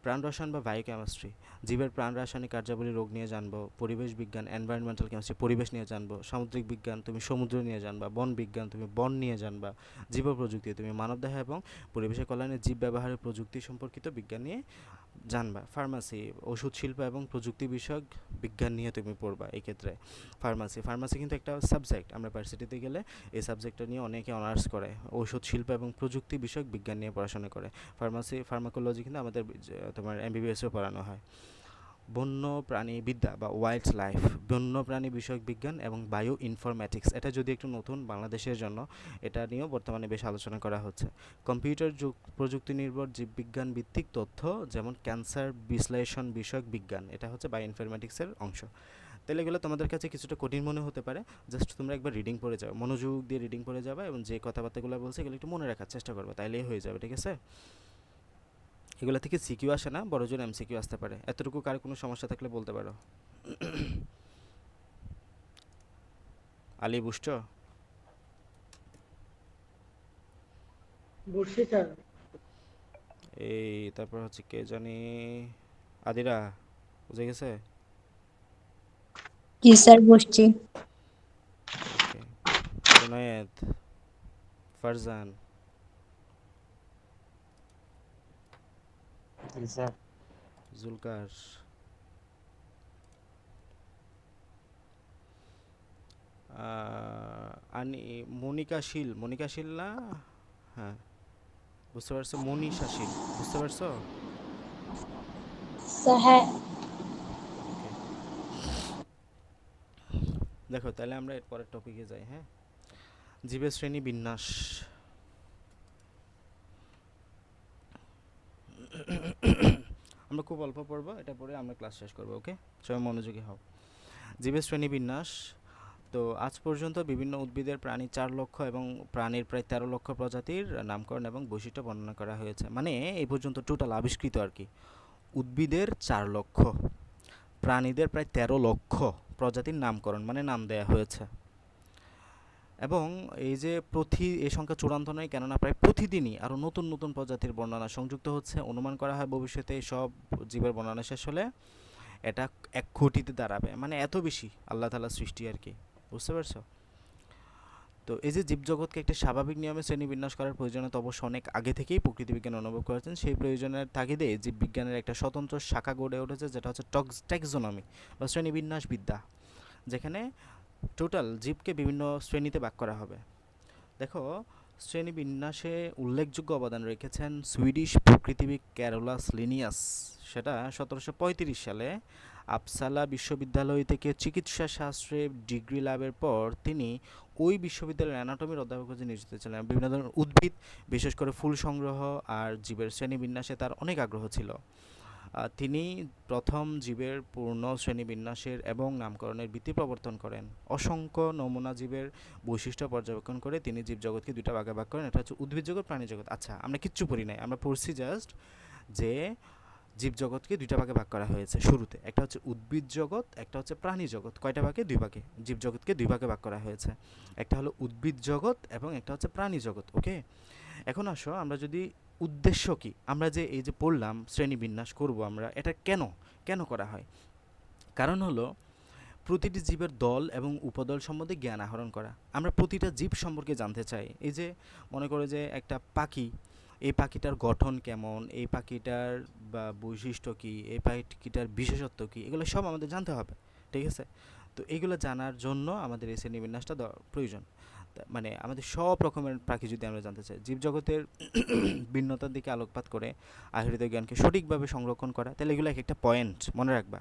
[SPEAKER 1] প্রাণ রসায়ন বা বায়োকেমিস্ট্রি, জীবের প্রাণ রাসায়নিক কার্যাবলী, রোগ নিয়ে জানবো। পরিবেশ বিজ্ঞান, এনভায়রনমেন্টাল কেমিস্ট্রি, পরিবেশ নিয়ে জানবো। সামুদ্রিক বিজ্ঞান, তুমি সমুদ্র নিয়ে জানবা। বন বিজ্ঞান, তুমি বন নিয়ে জানবা। জীব প্রযুক্তি, তুমি মানবদেহ এবং পরিবেশের কল্যাণে জীব ব্যবহারের প্রযুক্তি সম্পর্কিত বিজ্ঞান নিয়ে জানবা। ফার্মাসি, ওষুধ শিল্প এবং প্রযুক্তি বিষয়ক বিজ্ঞান নিয়ে তুমি পড়বা। এই ক্ষেত্রে ফার্মাসি কিন্তু একটা সাবজেক্ট, আমরা ভার্সিটিতে গেলে এই সাবজেক্টটা নিয়ে অনেকে অনার্স করে, ওষুধ শিল্প এবং প্রযুক্তি বিষয়ক বিজ্ঞান নিয়ে পড়াশোনা করে। ফার্মাকোলজি কিন্তু আমাদের তোমার এমবিবিএসও পড়ানো হয়। বন্য প্রাণী বিদ্যা বা ওয়াইল্ড লাইফ, বন্য প্রাণী বিষয়ক বিজ্ঞান এবং বায়ো ইনফরম্যাটিক্স, এটা যদি একটু নতুন বাংলাদেশের জন্য, এটা নিয়েও বর্তমানে বেশ আলোচনা করা হচ্ছে। কম্পিউটার যুগ, প্রযুক্তি নির্ভর জীববিজ্ঞান ভিত্তিক তথ্য, যেমন ক্যান্সার বিশ্লেষণ বিষয়ক বিজ্ঞান, এটা হচ্ছে বায়ো ইনফরম্যাটিক্সের অংশ। তাহলে এগুলো তোমাদের কাছে কিছুটা কঠিন মনে হতে পারে, জাস্ট তোমরা একবার রিডিং পড়ে যাও, মনোযোগ দিয়ে রিডিং পড়ে যাবে, এবং যে কথাবার্তাগুলো বলছে এগুলো একটু মনে রাখার চেষ্টা করবে, তাইলেই হয়ে যাবে। ঠিক আছে। এগুলো থেকে সিকিউ আসে না, বড় জোর এমসিকিউ আসতে পারে। এতটুকু কার কোনো সমস্যা থাকলে বলতে পারো। আলী, বুঝছো?
[SPEAKER 2] বুঝছি স্যার।
[SPEAKER 1] এই তারপর হচ্ছে কে জানি, আদিরা, বুঝে গেছে?
[SPEAKER 3] জি স্যার, বসছি।
[SPEAKER 1] ওকে। জুনায়েদ, ফারজান,
[SPEAKER 3] জি স্যার।
[SPEAKER 1] জুলকার, আনি, মনিকাশীল, মনিকাশীল না, হ্যাঁ বুঝতে পারছো, মনীষাশীল, বুঝতে পারছো?
[SPEAKER 4] স্যার হ্যাঁ।
[SPEAKER 1] ওকে, দেখো তাহলে আমরা এর পরের টপিকে যাই। হ্যাঁ, জীবের শ্রেণী বিন্যাস। আমরা খুব অল্প পড়বো, এটা পড়ে আমরা ক্লাস শেষ করবো। ওকে, সবাই মনোযোগী হও। জীবের শ্রেণী বিন্যাস। তো আজ পর্যন্ত বিভিন্ন উদ্ভিদের প্রাণী 4 লক্ষ এবং প্রাণীর প্রায় 13 লক্ষ প্রজাতির নামকরণ এবং বৈশিষ্ট্য বর্ণনা করা হয়েছে। মানে এই পর্যন্ত টোটাল আবিষ্কৃত আর কি উদ্ভিদের 4 লক্ষ, প্রাণীদের প্রায় 13 লক্ষ প্রজাতির নামকরণ মানে নাম দেয়া হয়েছে। এবং এই যে এই সংখ্যা চূড়ান্ত নয়, কেননা প্রায় প্রতিদিনই আরও নতুন নতুন প্রজাতির বর্ণনা সংযুক্ত হচ্ছে। অনুমান করা হয় ভবিষ্যতে সব জীবের বর্ণনা শেষ হলে এটা 1 কোটিতে দাঁড়াবে। মানে এত বেশি আল্লাহ তাআলার সৃষ্টি আর কি, বুঝতে পারছো? তো এই যে জীবজগৎকে একটা স্বাভাবিক নিয়মে শ্রেণীবিন্যাস করার প্রয়োজনীয়তা অবশ্য অনেক আগে থেকেই প্রকৃতিবিজ্ঞান অনুভব করেছেন। সেই প্রয়োজনের তাগিদে জীববিজ্ঞানের একটা স্বতন্ত্র শাখা গড়ে উঠেছে, যেটা হচ্ছে ট্যাক্সোনমি বা শ্রেণীবিন্যাস বিদ্যা, যেখানে টোটাল জীবকে বিভিন্ন শ্রেণীতে ভাগ করা হবে। দেখো, শ্রেণীবিন্যাসে উল্লেখযোগ্য অবদান রেখেছেন সুইডিশ প্রকৃতিবিদ ক্যারোলাস লিনিয়াস। সেটা 1735 সালে আপসালা বিশ্ববিদ্যালয় থেকে চিকিৎসা শাস্ত্রে ডিগ্রি লাভের পর তিনি ওই বিশ্ববিদ্যালয়ের অ্যানাটমির অধ্যাপক হিসেবে নিয়োজিত ছিলেন। বিভিন্ন ধরনের উদ্ভিদ, বিশেষ করে ফুল সংগ্রহ আর জীবের শ্রেণীবিন্যাসে তার অনেক আগ্রহ ছিল। তিনি প্রথম জীবের পূর্ণ শ্রেণীবিন্যাসের এবং নামকরণের ভিত্তি প্রবর্তন করেন। অসংখ্য নমুনা জীবের বৈশিষ্ট্য পর্যবেক্ষণ করে তিনি জীবজগৎকে দুইটা ভাগে ভাগ করেন, এটা হচ্ছে উদ্ভিদ জগৎ, প্রাণী জগৎ। আচ্ছা, আমরা কিচ্ছু পড়ি নাই, আমরা পড়ছি জাস্ট যে জীবজগৎকে দুইটা ভাগে ভাগ করা হয়েছে শুরুতে। একটা হচ্ছে উদ্ভিদ জগৎ, একটা হচ্ছে প্রাণী জগৎ। কয়টা ভাগে? 2 ভাগে। জীবজগৎকে 2 ভাগে ভাগ করা হয়েছে, একটা হলো উদ্ভিদ জগৎ এবং একটা হচ্ছে প্রাণী জগৎ। ওকে, এখন আসো আমরা যদি উদ্দেশ্য কি, আমরা যে এই যে পড়লাম শ্রেণীবিন্যাস করব আমরা, এটা কেন কেন করা হয়? কারণ হলো প্রতিটি জীবের দল এবং উপদল সম্বন্ধে জ্ঞান আহরণ করা। আমরা প্রতিটা জীব সম্পর্কে জানতে চাই। এই যে মনে করো যে একটা পাখি, এই পাখিটার গঠন কেমন, এই পাখিটার বা বৈশিষ্ট্য কী, এই পাখিটার বিশেষত্ব কী, এগুলো সব আমাদের জানতে হবে, ঠিক আছে? তো এইগুলো জানার জন্য আমাদের এই শ্রেণীবিন্যাসটা প্রয়োজন। মানে আমাদের সব রকমের পাখি যদি আমরা জানতে চাই, জীবজগতের ভিন্নতার দিকে আলোকপাত করে আহরিত জ্ঞানকে সঠিকভাবে সংরক্ষণ করা, তাহলে এগুলো এক একটা পয়েন্ট মনে রাখবা।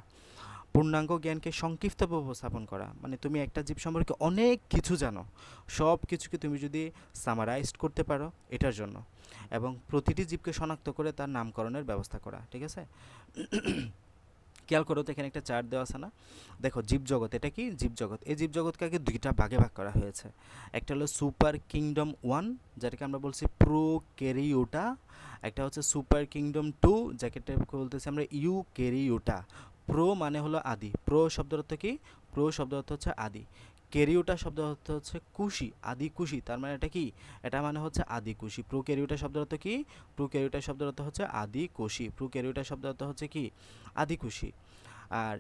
[SPEAKER 1] পূর্ণাঙ্গ জ্ঞানকে সংক্ষিপ্তভাবে উপস্থাপন করা, মানে তুমি একটা জীব সম্পর্কে অনেক কিছু জানো, সব কিছুকে তুমি যদি সামারাইজড করতে পারো এটার জন্য, এবং প্রতিটি জীবকে শনাক্ত করে তার নামকরণের ব্যবস্থা করা, ঠিক আছে? খেয়াল করো তো, এখানে একটা চার্ট দেওয়া আছে না? দেখো, জীবজগৎ, এটা কি জীবজগৎ? এই জীবজগৎকে আগে 2টা ভাগে ভাগ করা হয়েছে। একটা হলো সুপার কিংডম 1, যেটাকে আমরা বলছি প্রোক্যারিওটা। একটা হচ্ছে সুপার কিংডম 2, যাকে বলতেছি আমরা ইউক্যারিওটা। প্রো মানে হলো আদি, প্রো শব্দের অর্থ কি? প্রো শব্দের অর্থ হচ্ছে আদি। ক্যারিওটা শব্দের অর্থ হচ্ছে কুশি, আদি কুশি। তার মানে এটা কি? এটা মানে হচ্ছে আদি কুশি। প্রোক্যারিওটা শব্দের অর্থ কি? প্রোক্যারিওটা শব্দের অর্থ হচ্ছে আদি কোষী। প্রোক্যারিওটা শব্দের অর্থ হচ্ছে কি? আদি কোষী। আর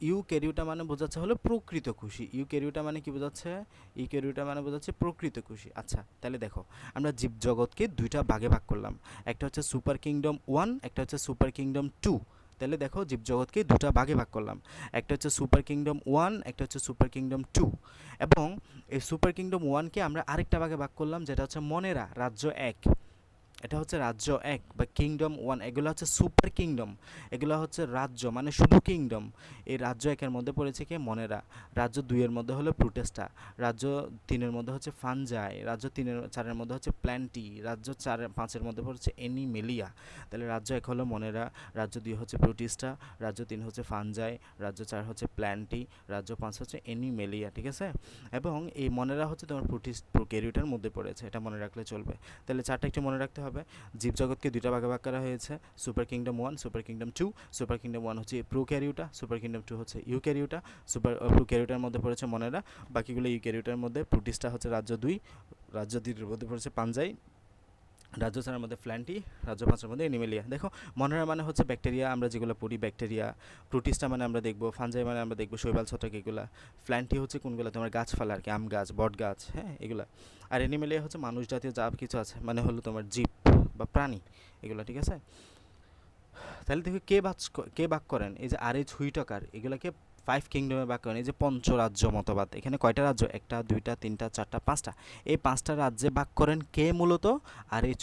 [SPEAKER 1] ইউক্যারিওটা মানে বোঝাচ্ছে হলো প্রকৃত কোষী। ইউক্যারিওটা মানে কি বোঝাচ্ছে? ইউক্যারিওটা মানে বোঝাচ্ছে প্রকৃত কোষী। আচ্ছা, তাহলে দেখো, আমরা জীবজগৎকে 2টা ভাগে ভাগ করলাম, একটা হচ্ছে সুপার কিংডম 1, একটা হচ্ছে সুপার কিংডম 2। তাহলে দেখো, জীবজগৎকে 2টা ভাগে ভাগ করলাম, একটা হচ্ছে সুপার কিংডম 1, একটা হচ্ছে সুপার কিংডম 2। এবং এই সুপার কিংডম 1কে আমরা আরেকটা ভাগে ভাগ করলাম, যেটা হচ্ছে মনেরা, রাজ্য 1। এটা হচ্ছে রাজ্য 1 বা কিংডম 1। এগুলো হচ্ছে সুপার কিংডম, এগুলো হচ্ছে রাজ্য মানে শুধু কিংডম। এই রাজ্য 1-এর মধ্যে পড়েছে কি? মনেরা। রাজ্য 2-এর মধ্যে হলো প্রোটেস্টা। রাজ্য 3-এর মধ্যে হচ্ছে ফানজাই। রাজ্য 4-এর মধ্যে হচ্ছে প্ল্যান্টি। রাজ্য 5-এর মধ্যে পড়ছে অ্যানিমেলিয়া। তাহলে রাজ্য 1 হলো মনেরা, রাজ্য 2 হচ্ছে প্রোটিস্টা, রাজ্য 3 হচ্ছে ফানজাই, রাজ্য 4 হচ্ছে প্ল্যান্টি, রাজ্য 5 হচ্ছে অ্যানিমেলিয়া, ঠিক আছে? এবং এই মনেরা হচ্ছে তোমার প্রোক্যারিওটার মধ্যে পড়েছে, এটা মনে রাখলে চলবে। তাহলে 4টা একটু মনে রাখতে হবে। জীবজগৎকে 2টা ভাগে ভাগ করা হয়েছে, super kingdom 1, super kingdom 2। Super kingdom 1 হচ্ছে প্রোক্যারিওটা, সুপার কিংডম 2 হচ্ছে ইউক্যারিওটা। প্রোক্যারিওটার মধ্যে পড়েছে মনেরা, বাকিগুলো ইউক্যারিওটার মধ্যে। প্রোটিস্টা হচ্ছে রাজ্য 2, রাজ্য 3-এর মধ্যে পড়েছে পাঞ্জাই, রাজ্য 4-এর মধ্যে ফ্ল্যান্টি, রাজ্য 5-এর মধ্যে অ্যানিমেলিয়া। দেখো মনোরা মানে হচ্ছে ব্যাকটেরিয়া, আমরা যেগুলো পড়ি ব্যাকটেরিয়া। প্রোটিস্টা মানে আমরা দেখবো, ফাঞ্জাই মানে আমরা দেখবো শৈবাল ছত্রাক এগুলা। ফ্ল্যান্টি হচ্ছে কোনগুলো, তোমার গাছপালা আর কি, আম গাছ, বট গাছ, হ্যাঁ এগুলা। আর অ্যানিমেলিয়া হচ্ছে মানুষ জাতীয় যা কিছু আছে, মানে হলো তোমার জীব বা প্রাণী এগুলা, ঠিক আছে। তাহলে দেখো কে ভাগ করেন, এই যে আর হুইটকার এগুলাকে 5 কিংডমে ভাগ করেন। এই যে পঞ্চরাজ্য মতবাদ, এখানে কয়টা রাজ্য, 1টা 2টা 3টা 4টা 5টা, এই 5টা রাজ্যে ভাগ করেন কে মূলত,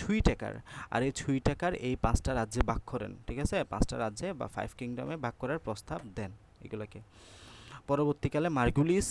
[SPEAKER 1] হুইটকার। হুইটকার এই 5টা রাজ্যে ভাগ করেন, ঠিক আছে, 5টা রাজ্যে বা 5 কিংডমে ভাগ করার প্রস্তাব দেন এগুলাকে। পরবর্তীকালে মার্গুলিস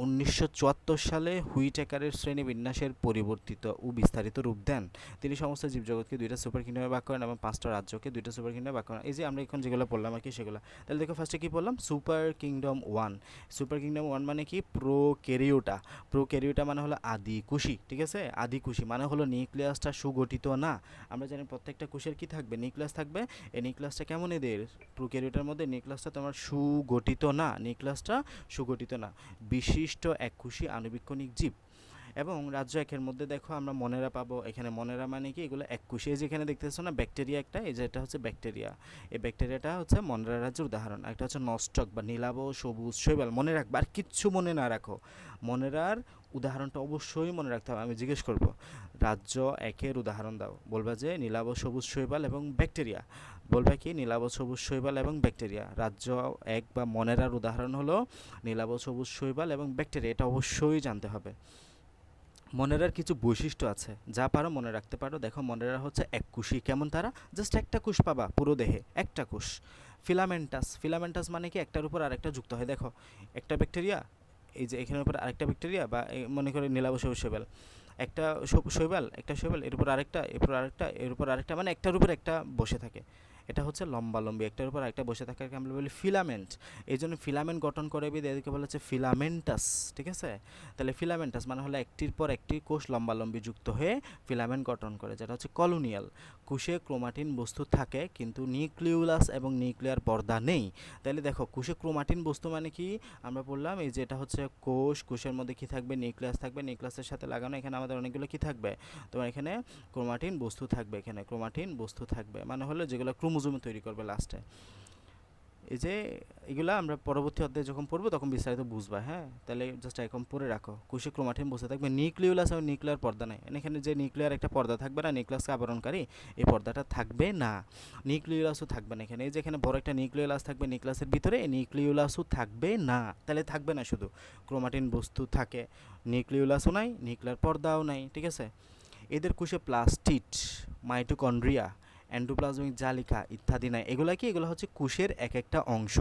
[SPEAKER 1] 1974 সালে হুইটেকারের শ্রেণীবিন্যাসের পরিবর্তিত ও বিস্তারিত রূপ দেন। তিনি সমস্ত জীবজগৎকে 2টা সুপার কিংডমে ভাগ করেন এবং 5টা রাজ্যকে 2টা সুপার কিংডমে ভাগ করেন। এই যে আমরা এখন যেগুলো পড়লাম আর কি সেগুলো। তাহলে দেখো ফার্স্টে কি পড়লাম, সুপার কিংডম 1। সুপার কিংডম 1 মানে কি, প্রোক্যারিওটা মানে হলো আদি কুশি, ঠিক আছে। আদি কুশি মানে হলো নিউক্লিয়াসটা সুগঠিত না। আমরা জানি প্রত্যেকটা কোষের কি থাকবে, নিউক্লিয়াস থাকবে। এই নিউক্লিয়াসটা কেমন, এদের প্রোক্যারিওটার মধ্যে নিউক্লিয়াসটা তোমার সুগঠিত না, নিউক্লিয়াসটা সুগঠিত না, বিশিষ্ট এককোষী আণুবীক্ষণিক জীব। এবং রাজ্য 1-এর মধ্যে দেখো আমরা মনেরা পাবো, এখানে মনেরা মানে কি, এগুলো এককোষী। এই যেখানে দেখতেছো না ব্যাকটেরিয়া একটা, এই যে এটা হচ্ছে ব্যাকটেরিয়া, এই ব্যাকটেরিয়াটা হচ্ছে মনেরা রাজ্যের উদাহরণ। একটা হচ্ছে নস্টক বা নীলাভ সবুজ শৈবাল, মনে রাখবে, আর কিচ্ছু মনে না রাখো, মনেরার উদাহরণটা অবশ্যই মনে রাখতে হবে। আমি জিজ্ঞেস করব রাজ্য 1-এর উদাহরণ দাও, বলবা যে নীলাভ সবুজ শৈবাল এবং ব্যাকটেরিয়া। বলবে কি, নীলাভ সবুজ শৈবাল এবং ব্যাকটেরিয়া। রাজ্য 1 বা মনেরার উদাহরণ হলো নীলাভ সবুজ শৈবাল এবং ব্যাকটেরিয়া, এটা অবশ্যই জানতে হবে। মনেরার কিছু বৈশিষ্ট্য আছে যা পারো মনে রাখতে পারো। দেখো মনেরা হচ্ছে এককোষী, কেমন তারা, জাস্ট একটা কোষ পাবা পুরো দেহে, একটা কোষ। ফিলামেন্টাস মানে কি, একটার উপর আরেকটা যুক্ত হয়। দেখো একটা ব্যাকটেরিয়া, এই যে এখানের উপর আরেকটা ব্যাকটেরিয়া, বা মনে করে নীলাভ সবুজ শৈবাল, একটা শৈবাল এর উপর আরেকটা, এরপর আরেকটা, এর উপর আরেকটা, মানে একটার উপর একটা বসে থাকে। এটা হচ্ছে লম্বালম্বি, একটার উপর আরেকটা বসে থাকাকে আমরা বলি ফিলামেন্ট। এই জন্য ফিলামেন্ট গঠন করে এদেরকে বলা হচ্ছে ফিলামেন্টাস, ঠিক আছে। তাহলে ফিলামেন্টাস মানে হলো একটির পর একটি কোষ লম্বালম্বি যুক্ত হয়ে ফিলামেন্ট গঠন করে, যেটা হচ্ছে কলোনিয়াল। কোষে ক্রোমাটিন বস্তু থাকে কিন্তু নিউক্লিওলাস এবং নিউক্লিয়ার পর্দা নেই। তাহলে দেখো কোষে ক্রোমাটিন বস্তু মানে কি, আমরা বললাম এই যে এটা হচ্ছে কোষের মধ্যে কি থাকবে, নিউক্লিয়াস থাকবে, নিউক্লিয়াসের সাথে লাগানো এখানে আমাদের অনেকগুলো কি থাকবে, তোমার এখানে ক্রোমাটিন বস্তু থাকবে, এখানে ক্রোমাটিন বস্তু থাকবে, মানে হলো যেগুলো ক্রোমোজোম তৈরি করবে লাস্টে। এই যে এগুলা আমরা পরবর্তী অধ্যায়ে যখন পড়বো তখন বিস্তারিত বুঝবা, হ্যাঁ। তাহলে জাস্ট এখন পড়ে রাখো, কোষে ক্রোমাটিন বসে থাকবে, নিউক্লিওলাস এবং নিউক্লিয়ার পর্দা নাই। এখানে যে নিউক্লিয়ার একটা পর্দা থাকবে না, নিউক্লিয়াসকে আবরণকারী, এই পর্দাটা থাকবে না। নিউক্লিওলাসও থাকবে না এখানে, এই যে এখানে বড় একটা নিউক্লিওলাস থাকবে নিউক্লিয়াসের ভিতরে, এই নিউক্লিওলাসও থাকবে না। তাহলে থাকবে না শুধু ক্রোমাটিন বস্তু থাকে, নিউক্লিওলাসও নাই, নিউক্লিয়ার পর্দাও নাই, ঠিক আছে। এদের কোষে প্লাস্টিড, মাইটোকন্ড্রিয়া, এন্ডোপ্লাজমিক জালিকা ইত্যাদি নাই। এগুলা কি, এগুলো হচ্ছে কোষের এক একটা অংশ।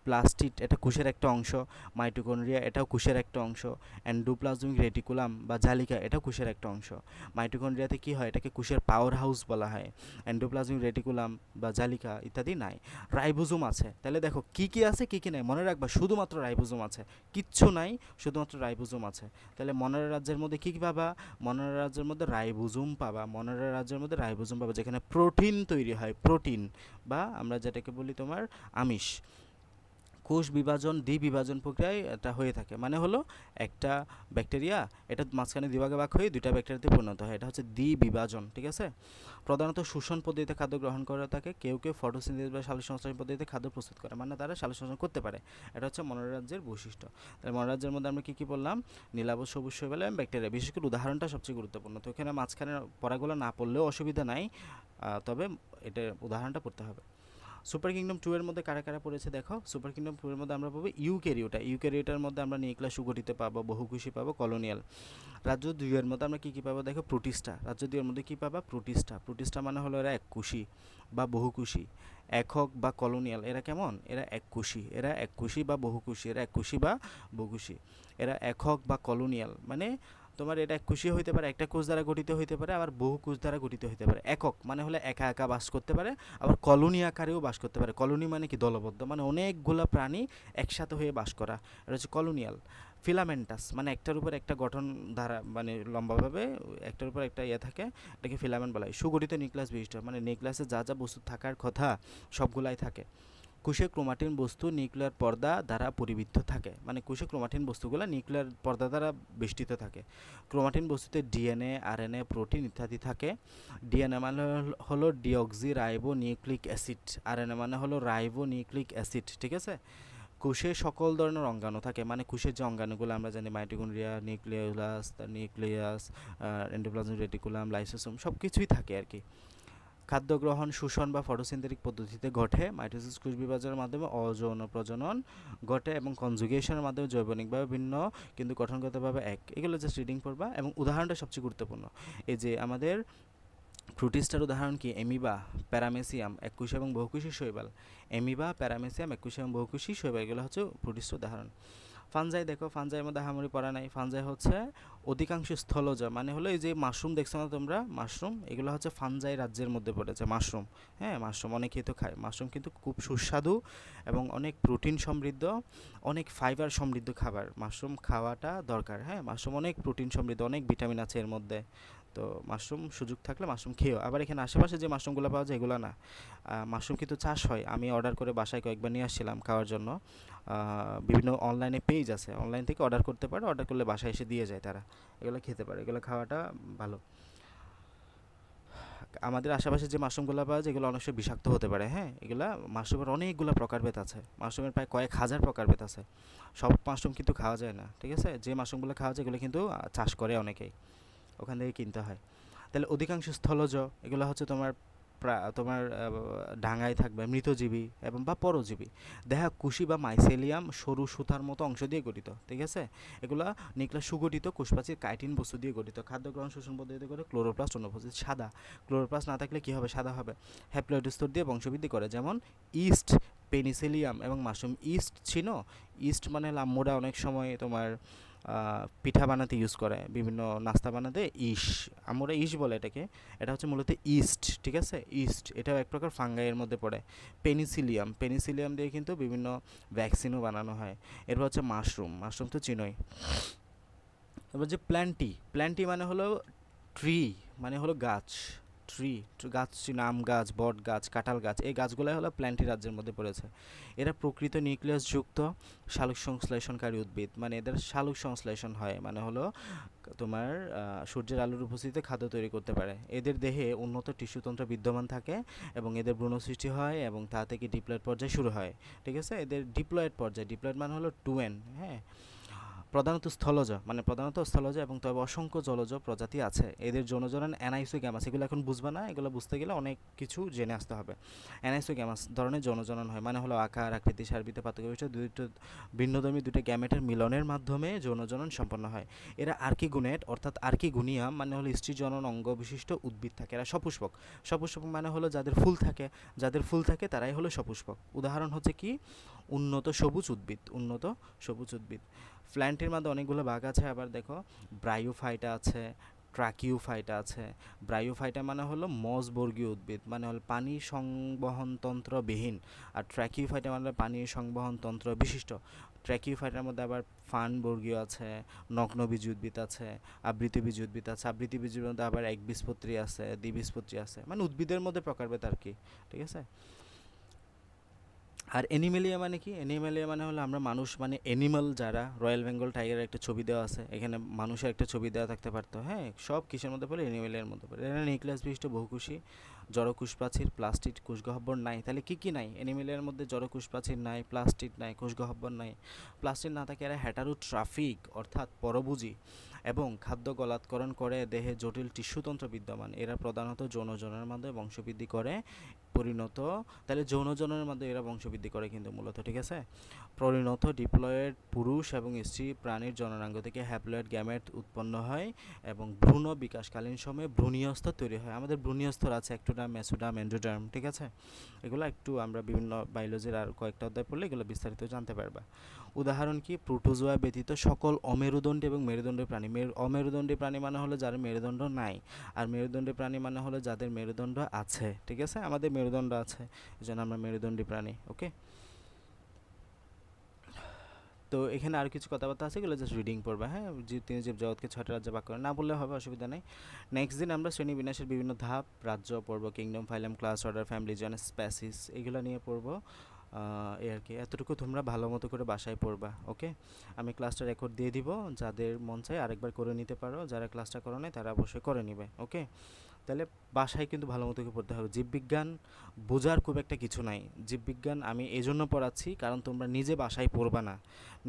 [SPEAKER 1] প্লাস্টিড এটা কোষের একটা অংশ, মাইটোকন্ড্রিয়া এটাও কোষের একটা অংশ, এন্ডোপ্লাজমিক রেটিকুলাম বা জালিকা এটাও কোষের একটা অংশ। মাইটোকন্ড্রিয়াতে কি হয়, এটাকে কোষের পাওয়ার হাউস বলা হয়। এন্ডোপ্লাজমিক রেটিকুলাম বা জালিকা ইত্যাদি নাই। রাইবোজোম আছে। তাহলে দেখো কি কি আছে কি কি নাই মনে রাখবা, শুধুমাত্র রাইবোজোম আছে, কিচ্ছু নাই, শুধুমাত্র রাইবোজোম আছে। তাহলে মনের রাজ্যের মধ্যে কি কি পাবা, মনোরা রাজ্যের মধ্যে রাইবোজোম পাবা, মনোরা রাজ্যের মধ্যে রাইবোজোম পাবা, যেখানে প্রোটিন তৈরি হয়, প্রোটিন বা আমরা যেটাকে বলি তোমার আমিষ। কোষ বিভাজন দ্বিবিভাজন প্রক্রিয়ায় এটা হয়ে থাকে, মানে হলো একটা ব্যাকটেরিয়া, এটা মাঝখানে দুভাগে ভাগ হয়ে 2টা ব্যাকটেরিয়াতে পরিণত হয়, এটা হচ্ছে দ্বিবিভাজন, ঠিক আছে। প্রধানত শোষণ পদ্ধতিতে খাদ্য গ্রহণ করে থাকে, কেউ কেউ ফটোসিনথেসিস বা সালোকসংশ্লেষণ পদ্ধতিতে খাদ্য প্রস্তুত করে, মানে তারা সালোকসংশ্লেষণ করতে পারে। এটা হচ্ছে মনোরাজ্যের বৈশিষ্ট্য। তাহলে মনোরাজ্যের মধ্যে আমরা কী কী বললাম, নীলাভ সবুজ শৈবাল এবং ব্যাকটেরিয়া, বিশেষ করে উদাহরণটা সবচেয়ে গুরুত্বপূর্ণ। তো এখানে মাঝখানে পড়াগুলো না পড়লেও অসুবিধা নাই, তবে এটা উদাহরণটা পড়তে হবে। সুপার কিংডম 2 এর মধ্যে কারা কারা পড়েছে দেখো, সুপার কিংডম 2 এর মধ্যে আমরা পাবো ইউক্যারিওটার মধ্যে আমরা নিউক্লিয়াস সুগঠিত পাবো, বহুকোষী পাবো, কলোনিয়াল। রাজ্য 2 এর মধ্যে আমরা কী কী পাবো দেখো, রাজ্য 2 এর মধ্যে কী পাবা, প্রোটিস্টা মানে হলো এরা এককোষী বা বহুকোষী, একক বা কলোনিয়াল। এরা কেমন, এরা এককোষী বা বহুকোষী, এরা এককোষী বা বহুকোষী। এরা একক বা কলোনিয়াল মানে তোমার এটা এককোষী হইতে পারে, একটা কোষ দ্বারা গঠিত হইতে পারে, আবার বহু কোষ দ্বারা গঠিত হইতে পারে। একক মানে হলে একা একা বাস করতে পারে, আবার কলোনি আকারেও বাস করতে পারে। কলোনি মানে কি, দলবদ্ধ, মানে অনেকগুলা প্রাণী একসাথে হয়ে বাস করা, এটা হচ্ছে কলোনিয়াল। ফিলামেন্টাস মানে একটার উপর একটা গঠন ধারা, মানে লম্বাভাবে একটার উপর একটা ইয়ে থাকে, এটাকে ফিলামেন্ট বলা হয়। সুগঠিত নিউক্লিয়াস বিশিষ্ট, মানে নিউক্লিয়াসে যা যা বস্তু থাকার কথা সবগুলাই থাকে। কোষে ক্রোমাটিন বস্তু নিউক্লিয়ার পর্দা দ্বারা পরিবৃত্ত থাকে, মানে কোষে ক্রোমাটিন বস্তুগুলো নিউক্লিয়ার পর্দা দ্বারা বেষ্টিত থাকে। ক্রোমাটিন বস্তুতে ডিএনএ, আরএনএ, প্রোটিন ইত্যাদি থাকে। ডিএনএ মানে হলো deoxy ribo nucleic acid, RNA মানে হলো রাইবো নিউক্লিক অ্যাসিড, ঠিক আছে। কোষে সকল ধরনের অঙ্গাণু থাকে, মানে কোষের যে অঙ্গাণুগুলো আমরা জানি mitochondria, nucleus, endoplasmic reticulum, lysosome, সব কিছুই থাকে আর কি। খাদ্য গ্রহণ, শোষণ বা ফটোসিনথেটিক পদ্ধতিতে ঘটে। মাইটোসিস কোষ বিভাজনের মাধ্যমে অযৌন প্রজনন ঘটে এবং কনজুগেশনের মাধ্যমে জৈবনিকভাবে ভিন্ন কিন্তু গঠনগতভাবে এক। এগুলো জাস্ট রিডিং পড়বা এবং উদাহরণটা সবচেয়ে গুরুত্বপূর্ণ। এই যে আমাদের প্রোটিস্টার উদাহরণ কি? এমিবা, প্যারামেসিয়াম, এককোষী এবং বহুকোষী শৈবাল। এমিবা, প্যারামেসিয়াম, এককোষী এবং বহুকোষী শৈবাল, এগুলো হচ্ছে প্রোটিস্টার উদাহরণ। ফানজাই দেখো, ফানজাইয়ের মধ্যে হামরি পড়া নাই। ফানজাই হচ্ছে অধিকাংশ স্থলজ, মানে হলো এই যে মাশরুম দেখছো না তোমরা, মাশরুম, এগুলো হচ্ছে ফানজাই রাজ্যের মধ্যে পড়েছে। মাশরুম, হ্যাঁ, মাশরুম অনেকেই তো খায়। মাশরুম কিন্তু খুব সুস্বাদু এবং অনেক প্রোটিন সমৃদ্ধ, অনেক ফাইবার সমৃদ্ধ খাবার। মাশরুম খাওয়াটা দরকার, হ্যাঁ। মাশরুম অনেক প্রোটিন সমৃদ্ধ, অনেক ভিটামিন আছে এর মধ্যে। তো মাশরুম সুযোগ থাকলে মাশরুম খেয়েও। আবার এখানে আশেপাশে যে মাশরুমগুলো পাওয়া যায় এগুলো না, মাশরুম কিন্তু চাষ হয়। আমি অর্ডার করে বাসায় কয়েকবার নিয়ে আসছিলাম খাওয়ার জন্য। বিভিন্ন অনলাইনে পেজ আছে, অনলাইন থেকে অর্ডার করতে পারো, অর্ডার করলে বাসায় এসে দিয়ে যায় তারা। এগুলো খেতে পারে, এগুলো খাওয়াটা ভালো। আমাদের আশেপাশে যে মাশরুমগুলো পাওয়া যায় এগুলো অনেক সময় বিষাক্ত হতে পারে, হ্যাঁ। এগুলা মাশরুমের অনেকগুলো প্রকারভেদ আছে, মাশরুমের প্রায় কয়েক হাজার প্রকারভেদ আছে। সব মাশরুম কিন্তু খাওয়া যায় না, ঠিক আছে। যে মাশরুমগুলো খাওয়া যায় এগুলো কিন্তু চাষ করে অনেকেই, ওখান থেকে কিনতে হয়। তাহলে অধিকাংশ স্থলজ, এগুলো হচ্ছে তোমার তোমার ডাঙায় থাকবে মৃতজীবী এবং বা পরজীবী। দেখা কুশি বা মাইসেলিয়াম সরু সুতার মতো অংশ দিয়ে গঠিত, ঠিক আছে। এগুলা নিউক্লিয়াস সুগঠিত কোষপ্রাচীর কাইটিন বস্তু দিয়ে গঠিত। খাদ্য গ্রহণ শোষণ পদ্ধতি করে ক্লোরোপ্লাস্ট অনুপস্থিত। সাদা, ক্লোরোপ্লাস্ট না থাকলে কী হবে? সাদা হবে। হ্যাপ্লয়েড স্তর দিয়ে বংশবৃদ্ধি করে, যেমন ইস্ট, পেনিসিলিয়াম এবং মাশরুম। ইস্ট ছিল, ইস্ট মানে আম্মুরা অনেক সময় তোমার পিঠা বানাতে ইউজ করে, বিভিন্ন নাস্তা বানাতে আমরা ইস বলে এটাকে। এটা হচ্ছে মূলত ইস্ট, ঠিক আছে। ইস্ট এটাও এক প্রকার ফাঙ্গাইয়ের মধ্যে পড়ে। পেনিসিলিয়াম, পেনিসিলিয়াম দিয়ে কিন্তু বিভিন্ন ভ্যাকসিনও বানানো হয়। এরপর হচ্ছে মাশরুম, মাশরুম তো চিনোই। এবার যে প্ল্যান্টি, প্ল্যান্টি মানে হলো ট্রি, মানে হলো গাছ। ট্রি, গাছ, আম গাছ, বট গাছ, কাঁঠাল গাছ, এই গাছগুলাই হলো প্ল্যান্টি রাজ্যের মধ্যে পড়েছে। এরা প্রকৃত নিউক্লিয়াস যুক্ত শালক সংশ্লেষণকারী উদ্ভিদ, মানে এদের শালক সংশ্লেষণ হয়, মানে হলো তোমার সূর্যের আলোর উপস্থিতিতে খাদ্য তৈরি করতে পারে। এদের দেহে উন্নত টিস্যুতন্ত্র বিদ্যমান থাকে এবং এদের ভ্রূণ সৃষ্টি হয় এবং তা থেকে ডিপ্লয়েড পর্যায়ে শুরু হয়, ঠিক আছে। এদের ডিপ্লয়েড পর্যায়ে, ডিপ্লয়েড মানে হলো টু এন, হ্যাঁ। প্রধানত স্থলজ, মানে প্রধানত স্থলজ এবং তবে অসংখ্য জলজ প্রজাতি আছে। এদের যৌনজনন অ্যানাইসোগ্যামাস, এগুলো এখন বুঝবা না, এগুলো বুঝতে গেলে অনেক কিছু জেনে আসতে হবে। অ্যানাইসোগ্যামাস ধরনের যৌনজনন হয়, মানে হলো আকার, আকৃতি, সার্বিতে পার্থক্য বিশিষ্ট দুটো ভিন্নধর্মী দুটো গ্যামেটের মিলনের মাধ্যমে যৌনজনন সম্পন্ন হয়। এরা আর্কিগুনেট অর্থাৎ আর্কিগুনিয়াম মানে হলো স্ত্রী জনন অঙ্গ বিশিষ্ট উদ্ভিদ থাকে। এরা সপুষ্পক, সপুষ্পক মানে হলো যাদের ফুল থাকে, যাদের ফুল থাকে তারাই হলো সপুষ্পক। উদাহরণ হচ্ছে কি? উন্নত সবুজ উদ্ভিদ, উন্নত সবুজ উদ্ভিদ। প্ল্যান্টের মধ্যে অনেকগুলো ভাগ আছে, আবার দেখো ব্রায়োফাইটা আছে, ট্রাকিওফাইটা আছে। ব্রায়োফাইটা মানে হলো মসবর্গীয় উদ্ভিদ, মানে হলো পানি সংবহনতন্ত্র বিহীন। আর ট্রাকিওফাইটা মানে পানি সংবহনতন্ত্র বিশিষ্ট। ট্র্যাকিওফাইটার মধ্যে আবার ফানবর্গীয় আছে, নগ্নবীজি উদ্ভিদ আছে, আবৃতবীজি উদ্ভিদ আছে। আবৃতবীজির মধ্যে আবার একবীজপত্রী আছে, দ্বিবীজপত্রী আছে, মানে উদ্ভিদের মধ্যে প্রকারভেদ আর কি, ঠিক আছে। আর অ্যানিমেলিয়া মানে কি? অ্যানিমেলিয়া মানে হলো আমরা মানুষ, মানে অ্যানিমাল যারা। রয়্যাল বেঙ্গল টাইগারের একটা ছবি দেওয়া আছে, এখানে মানুষের একটা ছবি দেওয়া থাকতে পারতো, হ্যাঁ। সব কিসের মধ্যে পড়ে? অ্যানিমেলিয়ার মধ্যে পড়ে। এরা নিউক্লিয়াস বিশিষ্ট বহুকোষী, জড়কোষ প্রাচীর, প্লাস্টিড, কোষগহ্বর নাই। তাহলে কি কি নাই অ্যানিমেলিয়ার মধ্যে? জড়কোষ প্রাচীর নাই, প্লাস্টিড নাই, কোষগহ্বর নাই। প্লাস্টিড না থাকে এরা হেটারোট্রাফিক অর্থাৎ পরভোজী এবং খাদ্য গলাৎকরণ করে দেহে জটিল টিস্যুতন্ত্র বিদ্যমান। এরা প্রধানত যৌনজনের মাধ্যমে বংশবৃদ্ধি করে পরিণত, তাহলে যৌনজনের মাধ্যমে এরা বংশবৃদ্ধি করে কিন্তু মূলত, ঠিক আছে। পরিণত ডিপ্লয়েড পুরুষ এবং স্ত্রী প্রাণীর জননাঙ্গ থেকে হ্যাপ্লয়েড গ্যামেট উৎপন্ন হয় এবং ভ্রূণ বিকাশকালীন সময়ে ভ্রূণীয় স্তর তৈরি হয়। আমাদের ভ্রূণীয় স্তর আছে একটোডার্ম, মেসোডার্ম, এন্ডোডার্ম, ঠিক আছে। এগুলো একটু আমরা বিভিন্ন বায়োলজির আর কয়েকটা অধ্যায় পড়লে এগুলো বিস্তারিত জানতে পারবা। উদাহরণ কি? প্রোটোজোয়া ব্যতীত সকল অমেরুদণ্ডী এবং মেরুদণ্ডী প্রাণী। অমেরুদণ্ডী প্রাণী মানে হলো যার মেরুদণ্ড নাই, আর মেরুদণ্ডী প্রাণী মানে হলো যাদের মেরুদণ্ড আছে, ঠিক আছে। আমাদের মেরুদণ্ড আছে, এই জন্য আমরা মেরুদণ্ডী প্রাণী, ওকে। তো এখানে আর কিছু কথাবার্তা আছে, এগুলো জাস্ট রিডিং পড়বা, হ্যাঁ। তিনি জীবজগৎকে ছয়টা রাজ্যে ভাগ করেন, না বললে হবে, অসুবিধা নেই। নেক্সট দিন আমরা শ্রেণী বিন্যাসের বিভিন্ন ধাপ, রাজ্য পড়বো, kingdom, phylum, class, order, family, genus, species, এগুলো নিয়ে পড়বো। এই আর কি, এতটুকু তোমরা ভালো মতো করে বাসায় পড়বা। ওকে, আমি ক্লাসটা রেকর্ড দিয়ে দিব, যাদের মন চায় আরেকবার করে নিতে পারো, যারা ক্লাসটা করো নাই তারা অবশ্যই করে নিবে। ওকে, তাহলে বাসায় কিন্তু ভালো মতো করে পড়তে হবে। জীববিজ্ঞান বোঝার খুব একটা কিছু নাই। জীববিজ্ঞান আমি এই জন্য পড়াচ্ছি কারণ তোমরা নিজে বাসায় পড়বা না,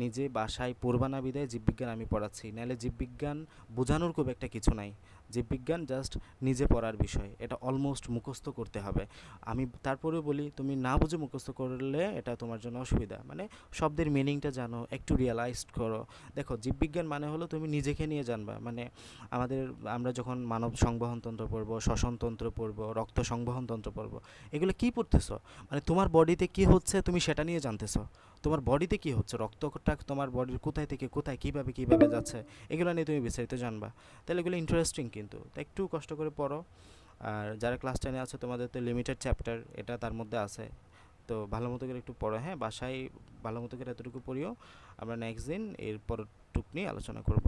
[SPEAKER 1] নিজে বাসায় পড়বা না বিদায় জীববিজ্ঞান আমি পড়াচ্ছি, নাহলে জীববিজ্ঞান বোঝানোর খুব একটা কিছু নাই। জীববিজ্ঞান জাস্ট নিজে পড়ার বিষয়, এটা অলমোস্ট মুখস্থ করতে হবে। আমি তারপরেও বলি, তুমি না বুঝে মুখস্থ করলে এটা তোমার জন্য অসুবিধা, মানে শব্দের মিনিংটা জানো, একটু রিয়ালাইজড করো। দেখো, জীববিজ্ঞান মানে হলো তুমি নিজেকে নিয়ে জানবা, মানে আমরা যখন মানব সংবহনতন্ত্র পড়বো, শ্বসনতন্ত্র পড়বো, রক্ত সংবহনতন্ত্র পড়বো, এগুলো কি পড়তেছো? মানে তোমার বডিতে কি হচ্ছে তুমি সেটা নিয়ে জানতেছো। তোমার বডিতে কি হচ্ছে, রক্তটা তোমার বডির কোথায় থেকে কোথায় কীভাবে কীভাবে যাচ্ছে, এগুলো নিয়ে তুমি বিস্তারিত জানবা। তাহলে এগুলো ইন্টারেস্টিং কিন্তু, তো একটু কষ্ট করে পড়ো। আর যারা ক্লাস 10-এ আছে তোমাদের তো লিমিটেড চ্যাপ্টার এটা তার মধ্যে আছে, তো ভালো মতো করে একটু পড়ো। হ্যাঁ, বাসায় ভালো মতো করে এতটুকু পড়িও। আমরা নেক্সট দিন এর পর টুক নিয়ে আলোচনা করব।